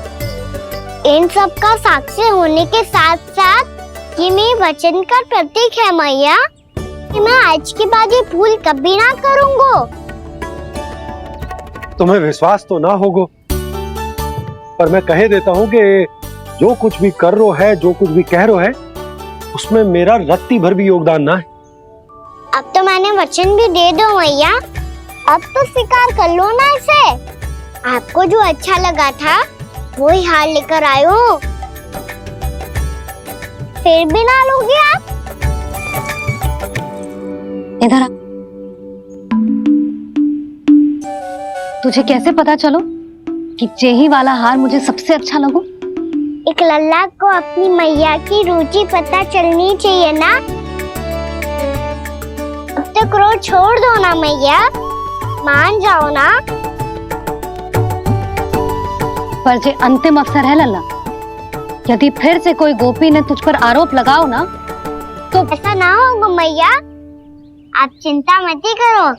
इन सब का साक्षी होने के साथ साथ ये मेरे वचन का प्रतीक है मैया कि मैं आज के बाद ये भूल कभी ना करूँगा। तुम्हें विश्वास तो ना होगा, पर मैं कह देता हूँ कि जो कुछ भी कर रो है, जो कुछ भी कह रो है, उसमें मेरा रत्ती भर भी योगदान ना है। अब तो मैंने वचन भी दे दो मैया, अब तो स्वीकार कर लो ना इसे। आपको जो अच्छा लगा था वही हार लेकर आयो, फिर भी ना लोगे आप? इधर आ। तुझे कैसे पता चलो कि जेही वाला हार मुझे सबसे अच्छा लगो? एक लल्ला को अपनी मैया की रुचि पता चलनी चाहिए ना। अब तो क्रोध छोड़ दो ना मैया, मान जाओ ना। पर जे अंतिम अवसर है लल्ला, यदि फिर से कोई गोपी ने तुझ पर आरोप लगाओ ना तो ऐसा ना होगा मैया, आप चिंता मत ही करो,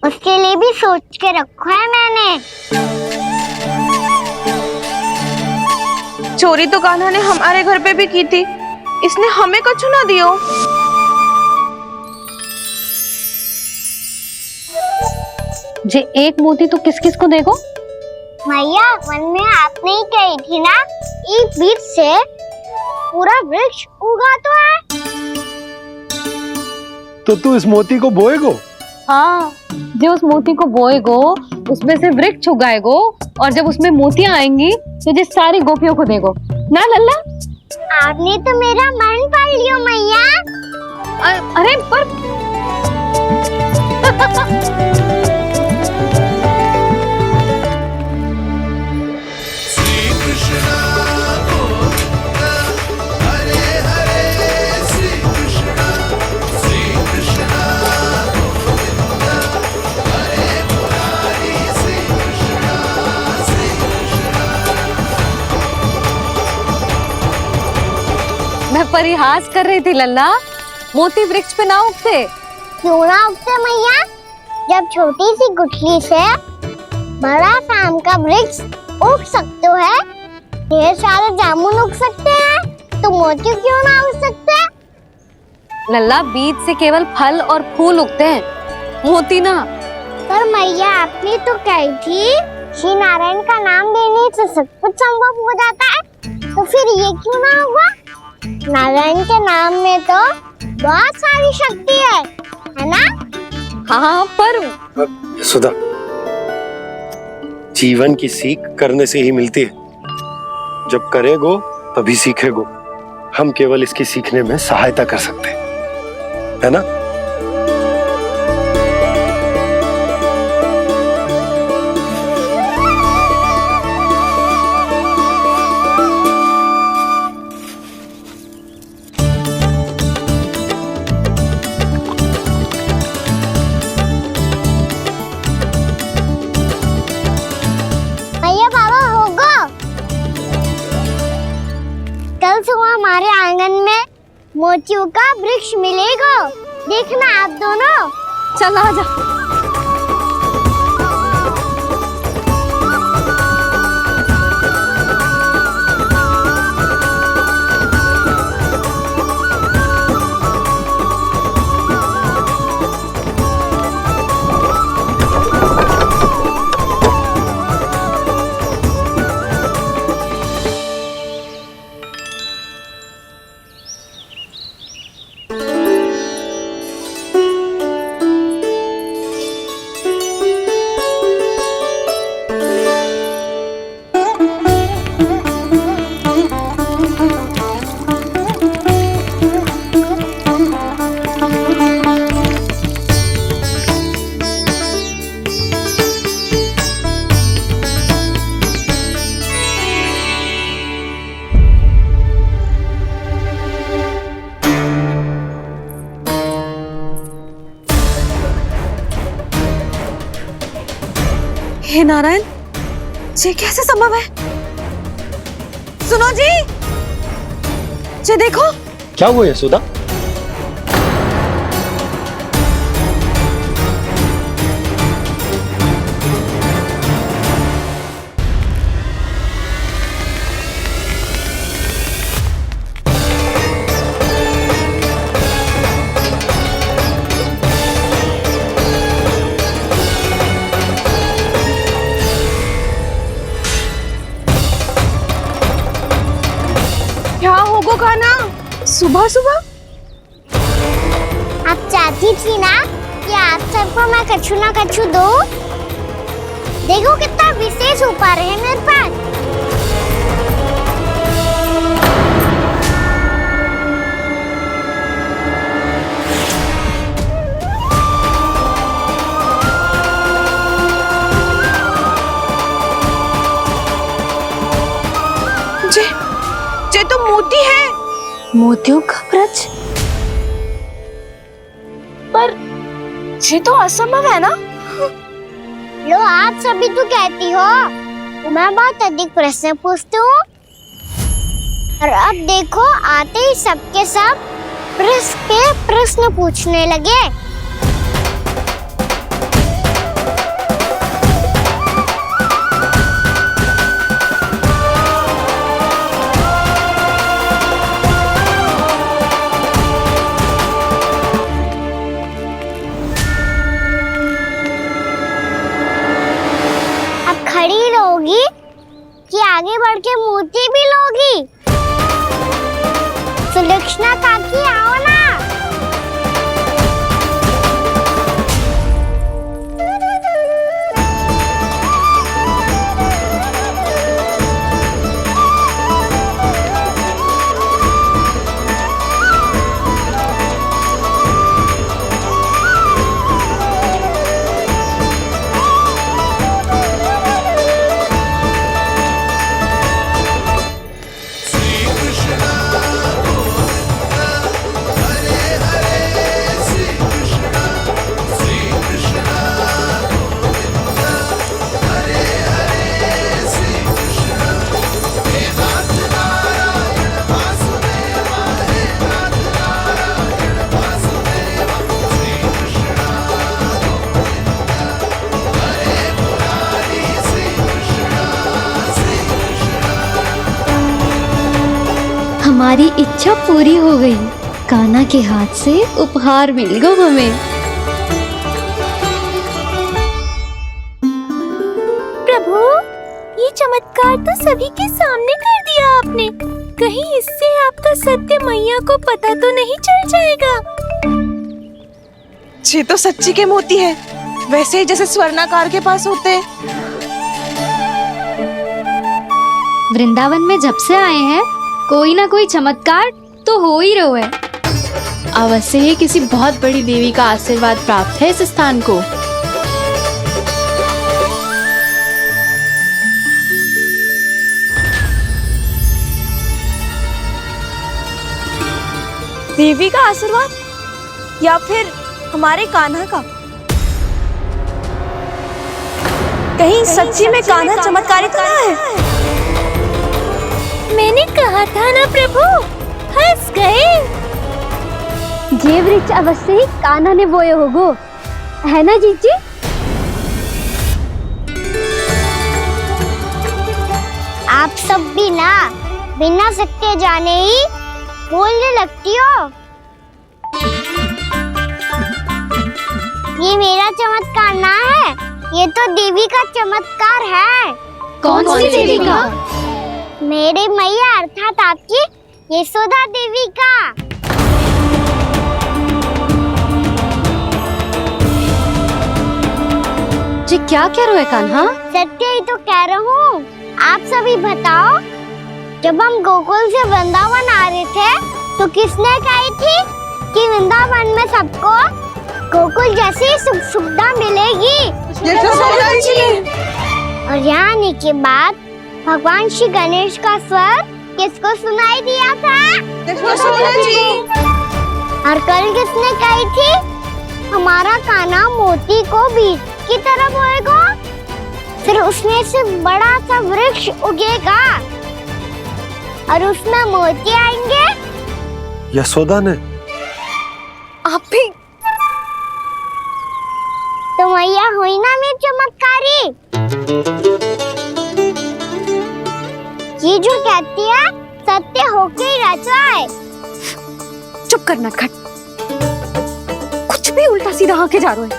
उसके लिए भी सोच के रखो है मैंने। चोरी तो कान्हा ने हमारे घर पे भी की थी, इसने हमें कुछ ना दियो। जे एक मोती तो किस किस को देगो? मैया मन में आपने ही कही थी ना, एक बीज से पूरा वृक्ष उगा तो है। तो तू इस मोती को बोएगो? हाँ, जो उस मोती को बोएगो उसमें से वृक्ष उगाएगो, और जब उसमें मोतियां आएंगी तो जिस सारी गोपियों को देगो ना लल्ला। आपने तो मेरा मन पढ़ लियो मैया। अरे पर मैं परिहास कर रही थी लल्ला, मोती वृक्ष पे ना उगते। क्यों ना उगते मैया? जब छोटी सी गुठली से बड़ा आम का वृक्ष उग सकते है, ढेर सारे जामुन उग सकते हैं, तो मोती क्यों ना उग सकते? लल्ला, बीज से केवल फल और फूल उगते हैं, मोती ना। पर मैया आपने तो कही थी श्री नारायण का नाम लेने से सब कुछ संभव हो जाता है, तो फिर ये क्यों ना होगा? नारायण के नाम में तो बहुत सारी शक्ति है ना? हाँ, पर यशोदा, जीवन की सीख करने से ही मिलती है। जब करेगो तभी सीखेगो। हम केवल इसकी सीखने में सहायता कर सकते हैं, है ना? कल सुबह हमारे आंगन में मोतियों का वृक्ष मिलेगा, देखना आप दोनों। चल आजा। हे नारायण, ये कैसे संभव है? सुनो जी, ये देखो। क्या हुआ यशोदा? क्या होगा खाना सुबह सुबह? आप चाहती थी ना कि आप सबको मैं कछु ना कछु दूं? देखो कितना विशेष उपहार है मेरे पास। ये तो मोती है। मोतियों का ब्रज? पर ये तो असंभव है ना। लो, आप सभी तो कहती हो मैं बहुत अधिक प्रश्न पूछती हूँ, और अब देखो आते ही सबके सब प्रश्न पूछने लगे। खड़ी रहोगी कि आगे बढ़ के मोती भी लोगी? सुलक्षणा काकी आओ ना। हमारी इच्छा पूरी हो गई। कान्हा के हाथ से उपहार मिल गया हमें। प्रभु, ये चमत्कार तो सभी के सामने कर दिया आपने। कहीं इससे आपका सत्य मैया को पता तो नहीं चल जाएगा? ये तो सच्ची के मोती है, वैसे ही जैसे स्वर्णाकार के पास होते। वृंदावन में जब से आए हैं कोई ना कोई चमत्कार तो हो ही रहा है। अवश्य ही किसी बहुत बड़ी देवी का आशीर्वाद प्राप्त है इस स्थान को। देवी का आशीर्वाद या फिर हमारे कान्हा का? कहीं सच्ची में कान्हा चमत्कारी तो ना है? मैंने कहा था ना प्रभु, हंस गए। ये वृक्ष अवश्य ही कान्हा ने बोए होगो, है ना जीजी? आप सब भी ना बिना सत्य जाने ही बोलने लगती हो। ये मेरा चमत्कार ना है, ये तो देवी का चमत्कार है। कौन सी देवी का? मेरे मैया अर्थात आपकी यशोदा देवी का। जी क्या कह रहे हो कान्हा? सत्य ही तो कह रहा हूँ। आप सभी बताओ, जब हम गोकुल से वृंदावन आ रहे थे तो किसने कही थी कि वृंदावन में सबको गोकुल जैसी सुख सुविधा मिलेगी? यशोदा जी। और यहाँ आने के बाद भगवान श्री गणेश का स्वर किसको सुनाई दिया था? यशोदा जी। और कल किसने कही थी हमारा कान्हा मोती को बीज की तरह बोएगा? फिर उसमें से बड़ा सा वृक्ष उगेगा और उसमें मोती आएंगे। यशोदा ने? आप भी? तो मैया हुई ना मेरी चमत्कारी। ये जो कहती है सत्य होके ही रहता है। चुप करना खट, कुछ भी उल्टा सीधा आके जा रहे हैं।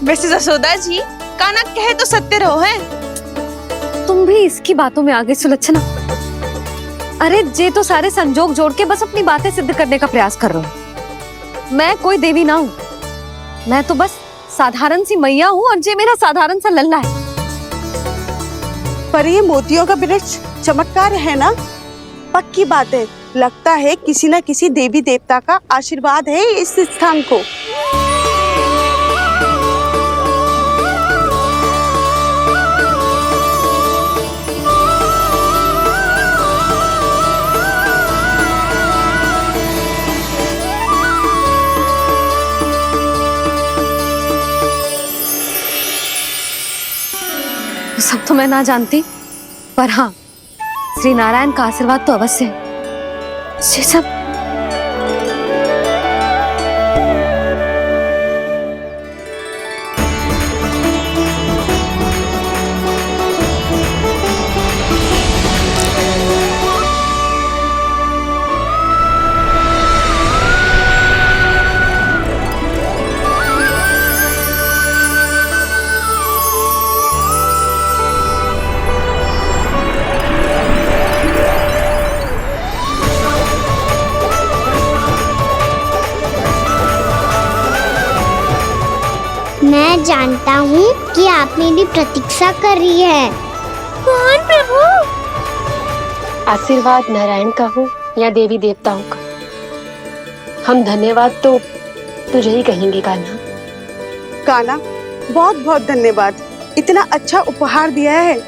वैसे यशोदा जी, कान्हा कहे तो सत्य रहो है। तुम भी इसकी बातों में आगे सुलझना। अरे जे तो सारे संजोग जोड़ के बस अपनी बातें सिद्ध करने का प्रयास कर रहे हो। मैं कोई देवी ना हूँ, मैं तो बस साधारण सी मैया हूँ और जे मेरा साधारण सा लल्ला है। पर ये मोतियों का वृक्ष चमत्कार है ना? पक्की बात है, लगता है किसी न किसी देवी देवता का आशीर्वाद है इस स्थान को। सब तो मैं ना जानती, पर हाँ, श्री नारायण का आशीर्वाद तो अवश्य है। ये सब मैं जानता हूँ कि आप मेरी प्रतीक्षा कर रही है। कौन प्रभु? आशीर्वाद नारायण का हो या देवी देवताओं का, हम धन्यवाद तो तुझे ही कहेंगे कान्हा। कान्हा, बहुत बहुत धन्यवाद, इतना अच्छा उपहार दिया है।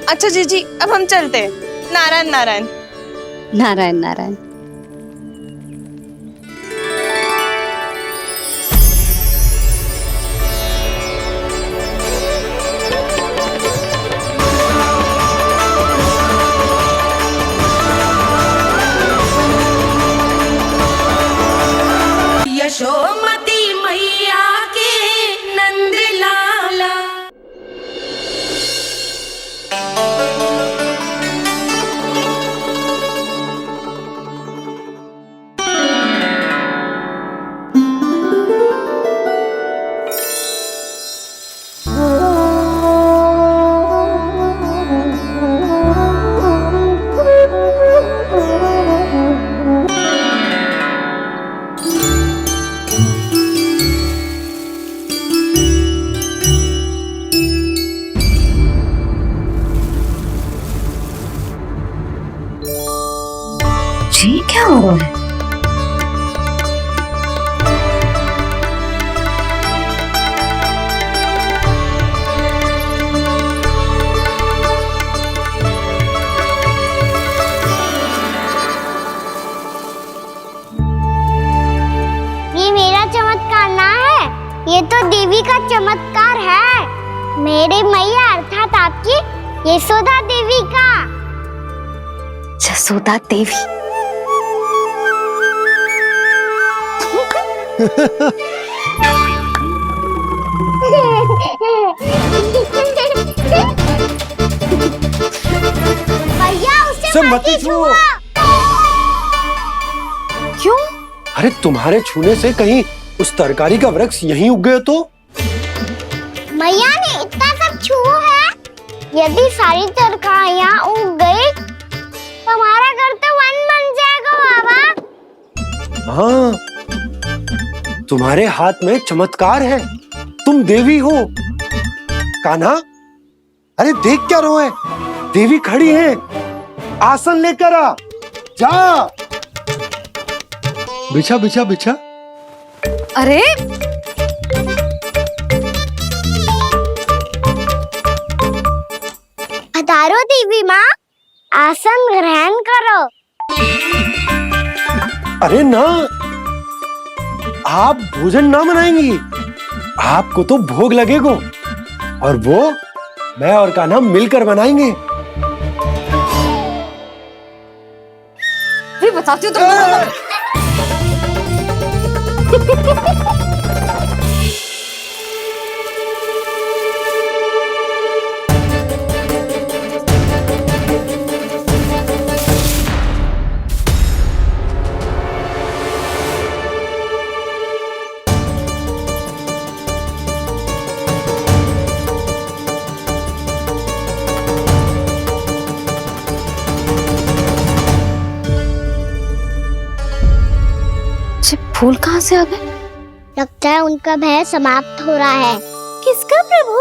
अच्छा जीजी, अब हम चलते हैं। नारायण नारायण। नारायण नारायण। यशोमती मैया के नंद लाला। जी क्या हो रहा है? ये मेरा चमत्कार ना है, ये तो देवी का चमत्कार है। मेरे मैया अर्थात आपकी यशोदा देवी का। यशोदा देवी? भैया उसे मत छुओ। क्यों? अरे तुम्हारे छूने से कहीं उस तरकारी का वृक्ष यहीं उग गए तो? मैया ने इतना सब छुआ है, यदि सारी तरकारियां उग गई तो हमारा घर तो वन बन जाएगा बाबा। हाँ, तुम्हारे हाथ में चमत्कार है, तुम देवी हो। कान्हा, अरे देख क्या रो है, देवी खड़ी है, आसन लेकर आ, जा। बिछा बिछा बिछा। अरे पधारो देवी माँ, आसन ग्रहण करो। अरे ना, आप भोजन ना बनाएंगी, आपको तो भोग लगेगा और वो मैं और कान्हा मिलकर बनाएंगे। भी बताती हूँ तुम। फूल कहाँ से आ गए? लगता है उनका भय समाप्त हो रहा है। किसका प्रभु?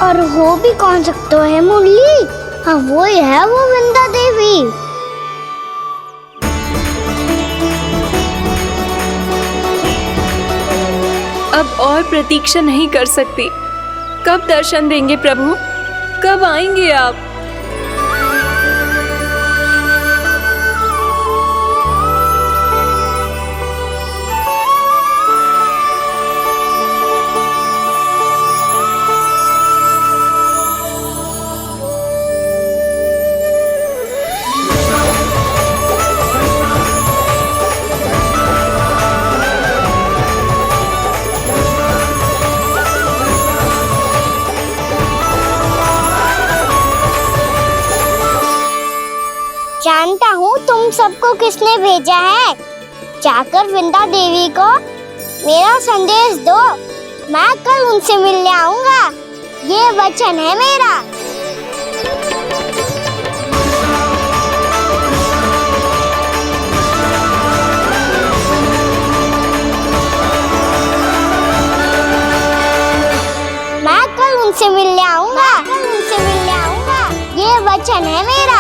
और हो भी कौन सकता है मुरली? हाँ वो ही है, वो वृंदा देवी। अब और प्रतीक्षा नहीं कर सकती। कब दर्शन देंगे प्रभु? कब आएंगे आप? जानता हूँ तुम सबको किसने भेजा है। जाकर वृंदा देवी को मेरा संदेश दो, मैं कल उनसे मिलने आऊंगा। ये वचन है मेरा। मैं कल उनसे मिलने आऊंगा। ये वचन है मेरा।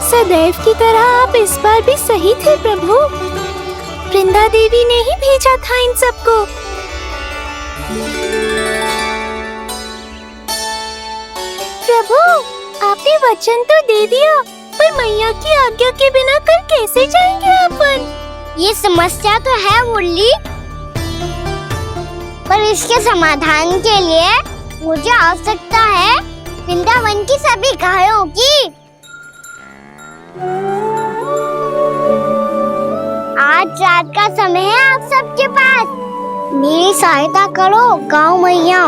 सदैव की तरह आप इस बार भी सही थे प्रभु। वृंदा देवी ने ही भेजा था इन सबको। प्रभु, आपने वचन तो दे दिया, पर मैया की आज्ञा के बिना कल कैसे जाएंगे अपन? ये समस्या तो है मुरली, पर इसके समाधान के लिए मुझे आवश्यकता है वृंदावन की सभी गायों की। आज रात का समय है आप सबके पास। मेरी सहायता करो गाँव मैया।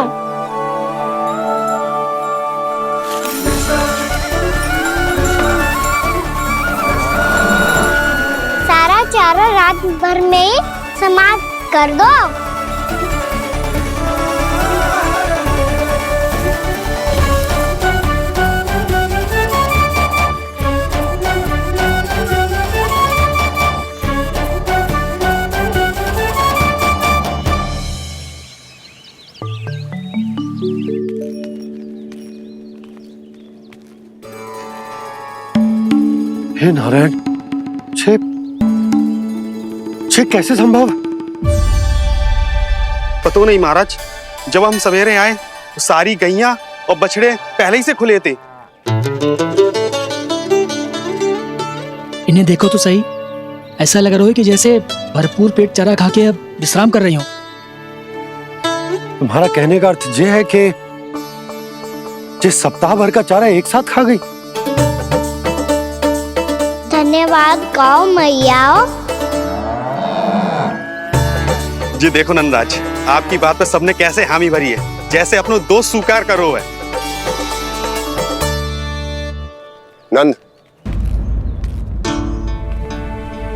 सारा चारा रात भर में ही समाप्त कर दो। हे नारायण, छे कैसे संभव? पता नहीं महाराज, जब हम सवेरे आए तो सारी गैया और बछड़े पहले ही से खुले थे। इन्हें देखो तो सही, ऐसा लग रहा है कि जैसे भरपूर पेट चारा खा के अब विश्राम कर रही हो। तुम्हारा कहने का अर्थ ये है कि जिस सप्ताह भर का चारा एक साथ खा गई। धन्यवाद गाँव मैया। जी देखो नंदराज, आपकी बात पर सबने कैसे हामी भरी है, जैसे अपनो दोस्त स्वीकार करो है। नंद,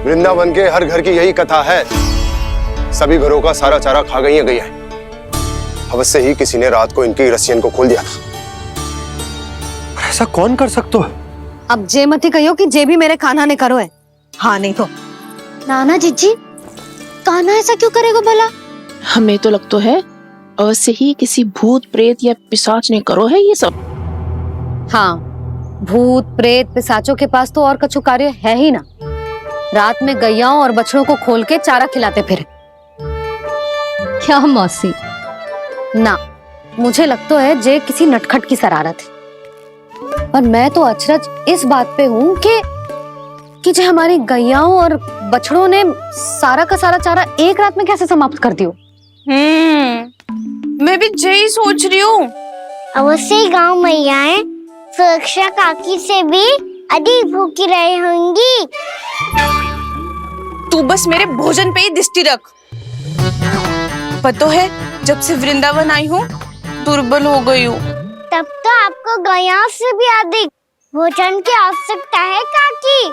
वृंदावन के हर घर की यही कथा है। सभी घरों का सारा चारा खा गई है गैया। अवश्य ही किसी ने रात को इनकी रस्सियन को खोल दिया था। ऐसा कौन कर सकता है? अब जे मती कहियो कि जे भी मेरे कान्हा ने करो है। हाँ नहीं तो नाना जीजी, कान्हा ऐसा क्यों करेगा भला? हमें तो लगता है अवश्य ही किसी भूत प्रेत या पिशाच ने करो है ये सब। हाँ, भूत प्रेत पिशाचों के पास तो और कछु कार्य है ही ना। रात में गैयाओं और बछड़ों को खोल के चारा खिलाते फिर। क्या मौसी? ना, मुझे लगता है जे किसी नटखट की शरारत है। पर मैं तो अचरज इस बात पे हूँ कि जे हमारी गैयाओं और बछड़ों ने सारा का सारा चारा एक रात में कैसे समाप्त कर दियो। मैं भी यही सोच रही हूँ। अवश्य गांव मैयाएं सुरक्षा काकी से भी अधिक भूखी रही होंगी। तू बस मेरे भोजन पे ही दृष्टि रख। पता है, जब से वृंदावन आई हूँ दुर्बल हो गई हूँ। तब तो आपको गैया से भी अधिक भोजन की आवश्यकता है काकी।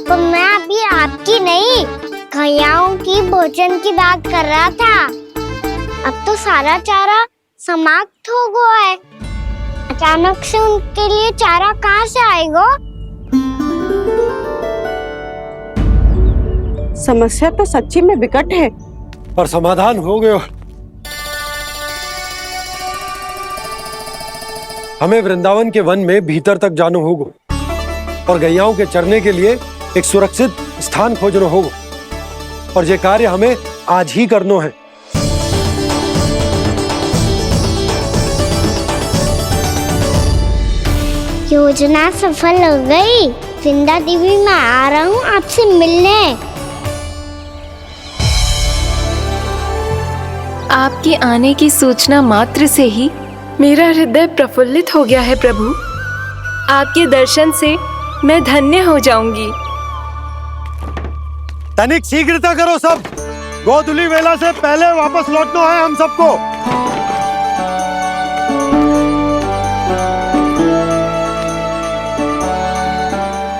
तो मैं अभी आपकी नहीं, गैयाओं की भोजन की बात कर रहा था। अब तो सारा चारा समाप्त हो गया है। अचानक से उनके लिए चारा कहाँ से आएगा? समस्या तो सच्ची में विकट है, पर समाधान हो गया। हमें वृंदावन के वन में भीतर तक जाना होगा और गैयाओं के चरने के लिए एक सुरक्षित स्थान खोजना होगा, और ये कार्य हमें आज ही करना है। योजना सफल हो गई। वृंदा देवी, मैं आ रहा हूँ आपसे मिलने। आपके आने की सूचना मात्र से ही मेरा हृदय प्रफुल्लित हो गया है प्रभु। आपके दर्शन से मैं धन्य हो जाऊंगी। तनिक शीघ्रता करो सब, गोधुली वेला से पहले वापस लौटना है हम सबको।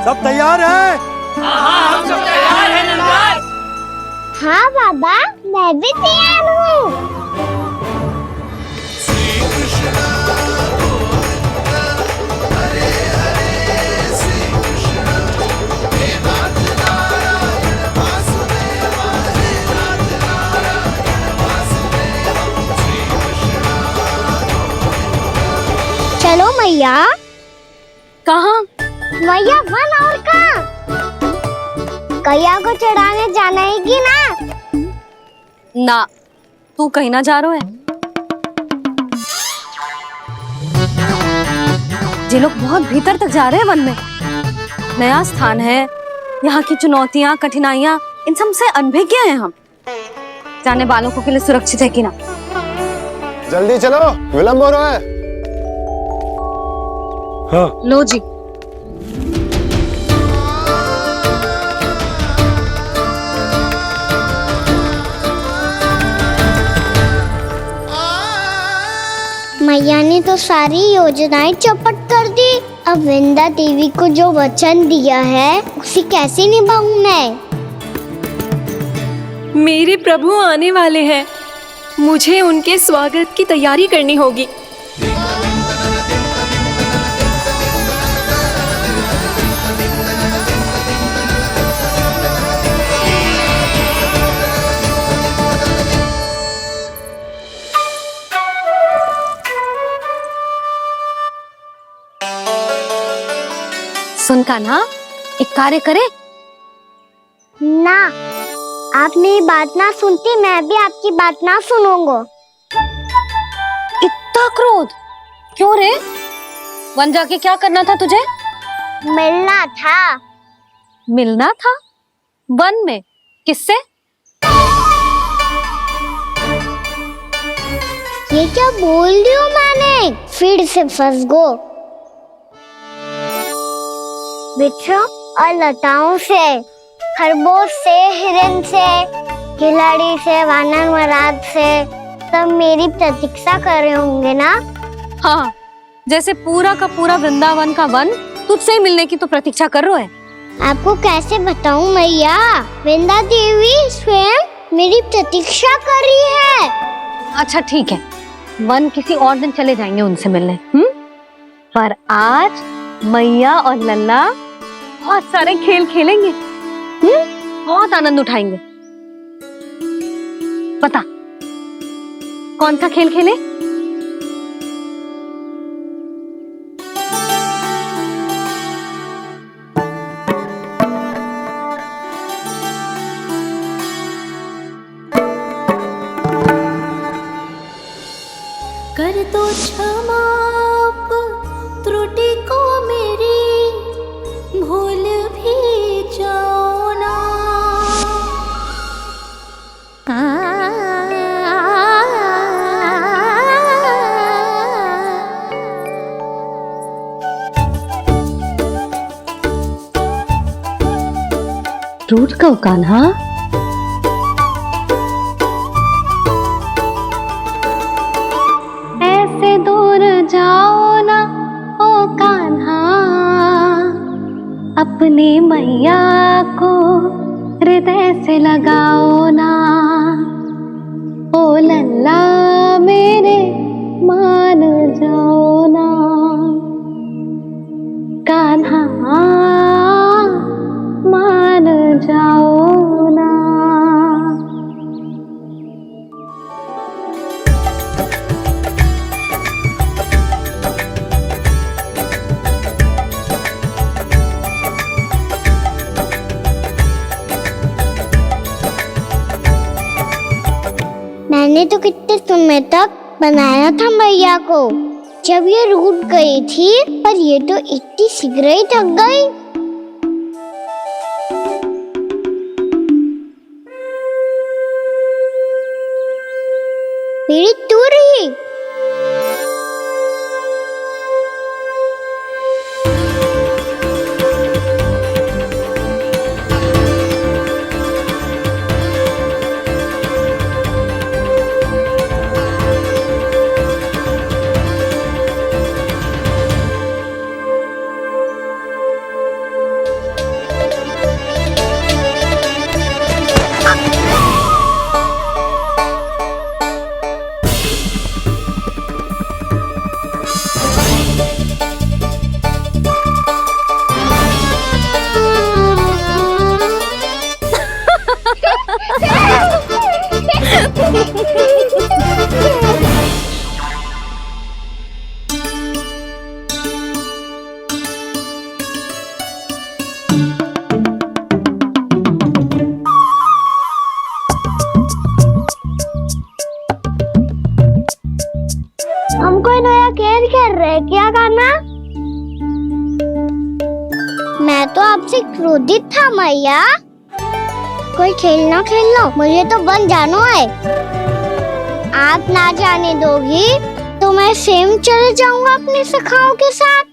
सब तैयार है? हाँ, हम सब तैयार हैं नंदलाल। हाँ बाबा, मैं भी तैयार हूँ। चलो मैया। कहाँ? मैया वन और कहाँ? गैया को चढ़ाने जाना है कि ना? ना, तू कहीं ना जा रहा है। ये लोग बहुत भीतर तक जा रहे हैं वन में। नया स्थान है, यहाँ की चुनौतियाँ कठिनाइयाँ इन सब से अनभिज्ञ हैं हम। जाने वालों के लिए सुरक्षित है कि ना? जल्दी चलो, विलंब हो रहा है। हाँ। लो जी। मैया ने तो सारी योजनाएं चौपट कर दी। अब वृंदा देवी को जो वचन दिया है उसे कैसे निभाऊं मैं? मेरे प्रभु आने वाले हैं, मुझे उनके स्वागत की तैयारी करनी होगी। सुन कान्हा, एक कार्य करे ना। आप मेरी बात ना सुनती, मैं भी आपकी बात ना सुनूंगा। इतना क्रोध क्यों रे? वन जाके क्या करना था तुझे? मिलना था। मिलना था? वन में? किससे? ये क्या बोल रही हूँ मैंने? फिर से फंस गो। बिच्छू और लताओं से, खरगोश से, हिरन से, खिलाड़ी से, वानर महाराज से, सब मेरी प्रतीक्षा कर रहे होंगे ना? हाँ, जैसे पूरा का पूरा वृंदावन का वन तुझसे ही मिलने की तो प्रतीक्षा कर रहा है। आपको कैसे बताऊं मैया? वृंदा देवी स्वयं मेरी प्रतीक्षा कर रही है। अच्छा ठीक है, वन किसी और दिन चले जाएंगे उनसे मिलने। पर आज मैया और लल्ला बहुत सारे खेल खेलेंगे। बहुत आनंद उठाएंगे। पता कौन सा खेल खेले? कर दो क्षमा त्रुटि को मेरी, भूल भी जाओ ना। टूट कब कान्हा? ऐसे दूर जाओ ना ओ कान्हा, अपनी मैया को हृदय से लगाओ ना। ओ लल्ला मेरे मान जाओ ना, कान्हा मान जाओ ना। मैंने तो कितने समय तक बनाया था मैया को, जब ये रूठ गई थी, पर ये तो इतनी शीघ्र ही थक गई। मेरी तू रही। हम कोई नया खेल खेल रहे क्या करना? मैं तो आपसे क्रोधित था मैया। कोई खेलना खेलना, मुझे तो बन जाना है। आप ना जाने दोगी तो मैं स्वयं चले जाऊंगा अपने सखाओं के साथ।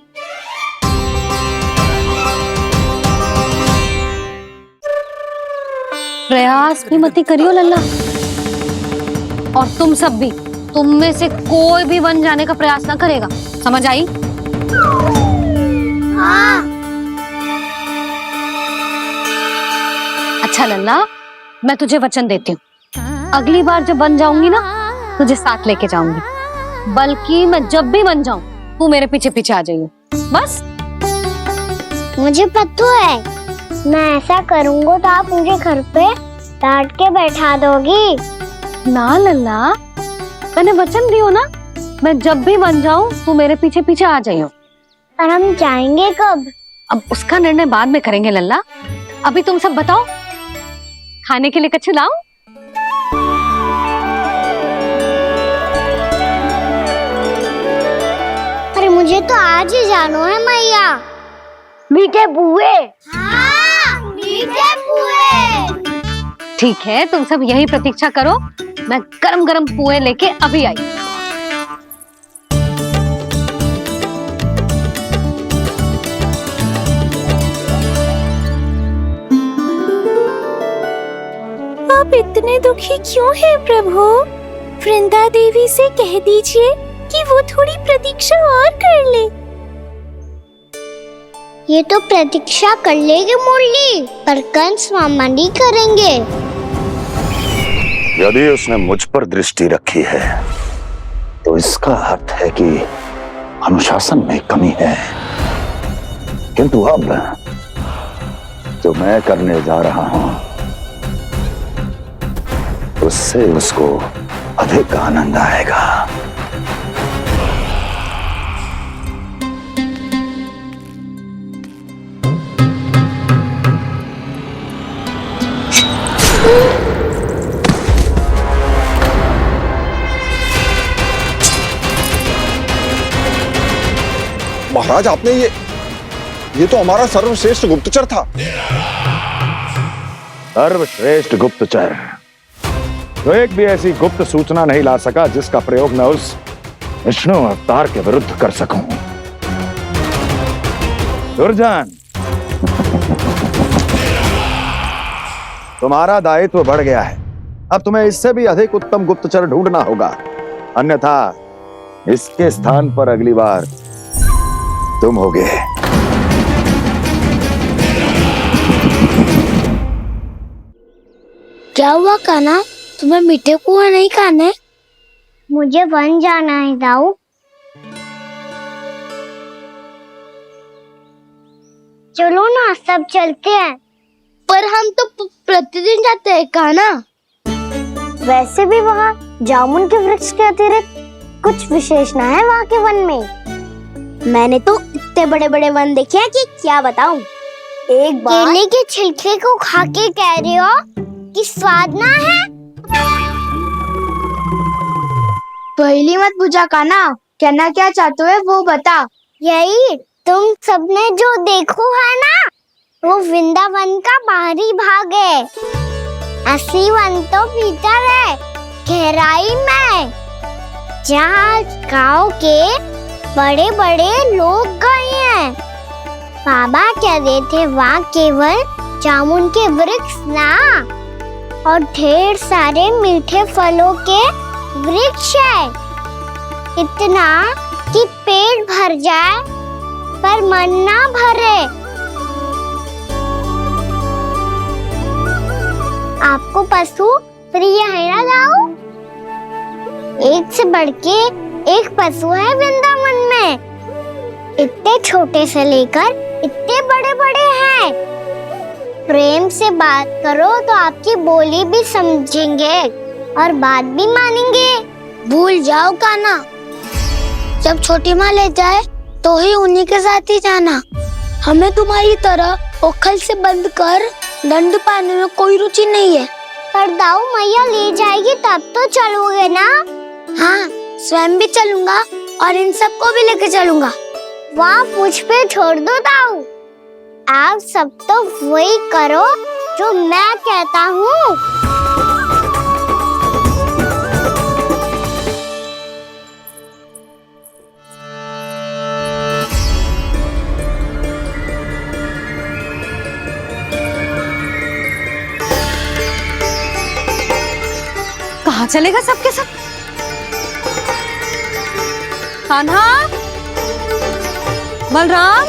प्रयास भी मत करियो लल्ला, और तुम सब भी, तुम में से कोई भी बन जाने का प्रयास ना करेगा, समझ आई? हाँ। अच्छा लल्ला, मैं तुझे वचन देती हूँ, अगली बार जब बन जाऊंगी ना, तुझे साथ लेके जाऊंगी। बल्कि मैं जब भी बन जाऊं, तू मेरे पीछे पीछे आ जाइए, बस। मुझे पता है, मैं ऐसा करूंगा तो आप मुझे घर पे डांट के बैठा दोगी। ना लल्ला, मैंने वचन दियो ना, मैं जब भी बन जाऊं तू मेरे पीछे पीछे आ जाइयो। पर हम जाएंगे कब? अब उसका निर्णय बाद में करेंगे लल्ला। अभी तुम सब बताओ, खाने के लिए कुछ लाऊं? अरे मुझे तो आज ही जाना है मैया। मीठे बुए। हाँ, मीठे बुए। ठीक है, तुम सब यही प्रतीक्षा करो, मैं गरम गरम पुए लेके अभी आई। आप इतने दुखी क्यों हैं प्रभु? वृंदा देवी से कह दीजिए कि वो थोड़ी प्रतीक्षा और कर ले। ये तो प्रतीक्षा कर लेगी मुरली, पर कंस मामा नहीं करेंगे। यदि उसने मुझ पर दृष्टि रखी है तो इसका अर्थ है कि अनुशासन में कमी है। किंतु अब जो मैं करने जा रहा हूं उससे उसको अधिक आनंद आएगा। महाराज, आपने ये तो हमारा सर्वश्रेष्ठ गुप्तचर था। सर्वश्रेष्ठ गुप्तचर तो एक भी ऐसी गुप्त सूचना नहीं ला सका जिसका प्रयोग मैं उस विष्णु अवतार के विरुद्ध कर सकूं। दुर्जन, तुम्हारा दायित्व बढ़ गया है। अब तुम्हें इससे भी अधिक उत्तम गुप्तचर ढूंढना होगा, अन्यथा इसके स्थान पर अगली बार तुम होगे। क्या हुआ कान्हा, तुम्हें मीठे कुआं नहीं खाने? मुझे वन जाना है दाऊ। चलो ना, सब चलते हैं। पर हम तो प्रतिदिन जाते हैं कान्हा। वैसे भी वहाँ जामुन के वृक्ष के अतिरिक्त कुछ विशेष ना है वहाँ के वन में। मैंने तो इतने बड़े बड़े वन देखे हैं कि क्या बताऊं। एक बार केले के छिलके को खा के कह रही हो कि स्वाद ना है? पहली मत पूछा कान्हा, कहना क्या चाहते हो वो बता। यही तुम सबने जो देखो है ना, वो वृंदावन का बाहरी भाग है। असली वन तो भीतर है, गहराई में, जहाँ गाँव के बड़े बड़े लोग गए हैं। बाबा कह रहे थे वहाँ केवल जामुन के वृक्ष ना, और ढेर सारे मीठे फलों के वृक्ष है। इतना कि पेट भर जाए पर मन ना भरे। आपको पशु प्रिय है ना दाऊ? एक से बढ़ के एक पशु है वृंदावन में। इतने छोटे से लेकर इतने बड़े बड़े हैं। प्रेम से बात करो तो आपकी बोली भी समझेंगे और बात भी मानेंगे। भूल जाओ कान्हा, जब छोटी माँ ले जाए तो ही उन्हीं के साथ ही जाना। हमें तुम्हारी तरह ओखल से बंद कर दंड पाने में कोई रुचि नहीं है। पर दाऊ मैया ले जाएगी तब तो चलोगे ना? हाँ, स्वयं भी चलूंगा और इन सबको भी लेके चलूंगा। वहाँ मुझ पे छोड़ दो दाऊ। आप सब तो वही करो जो मैं कहता हूँ। कहाँ चलेगा सबके सब? कान्हा, बलराम,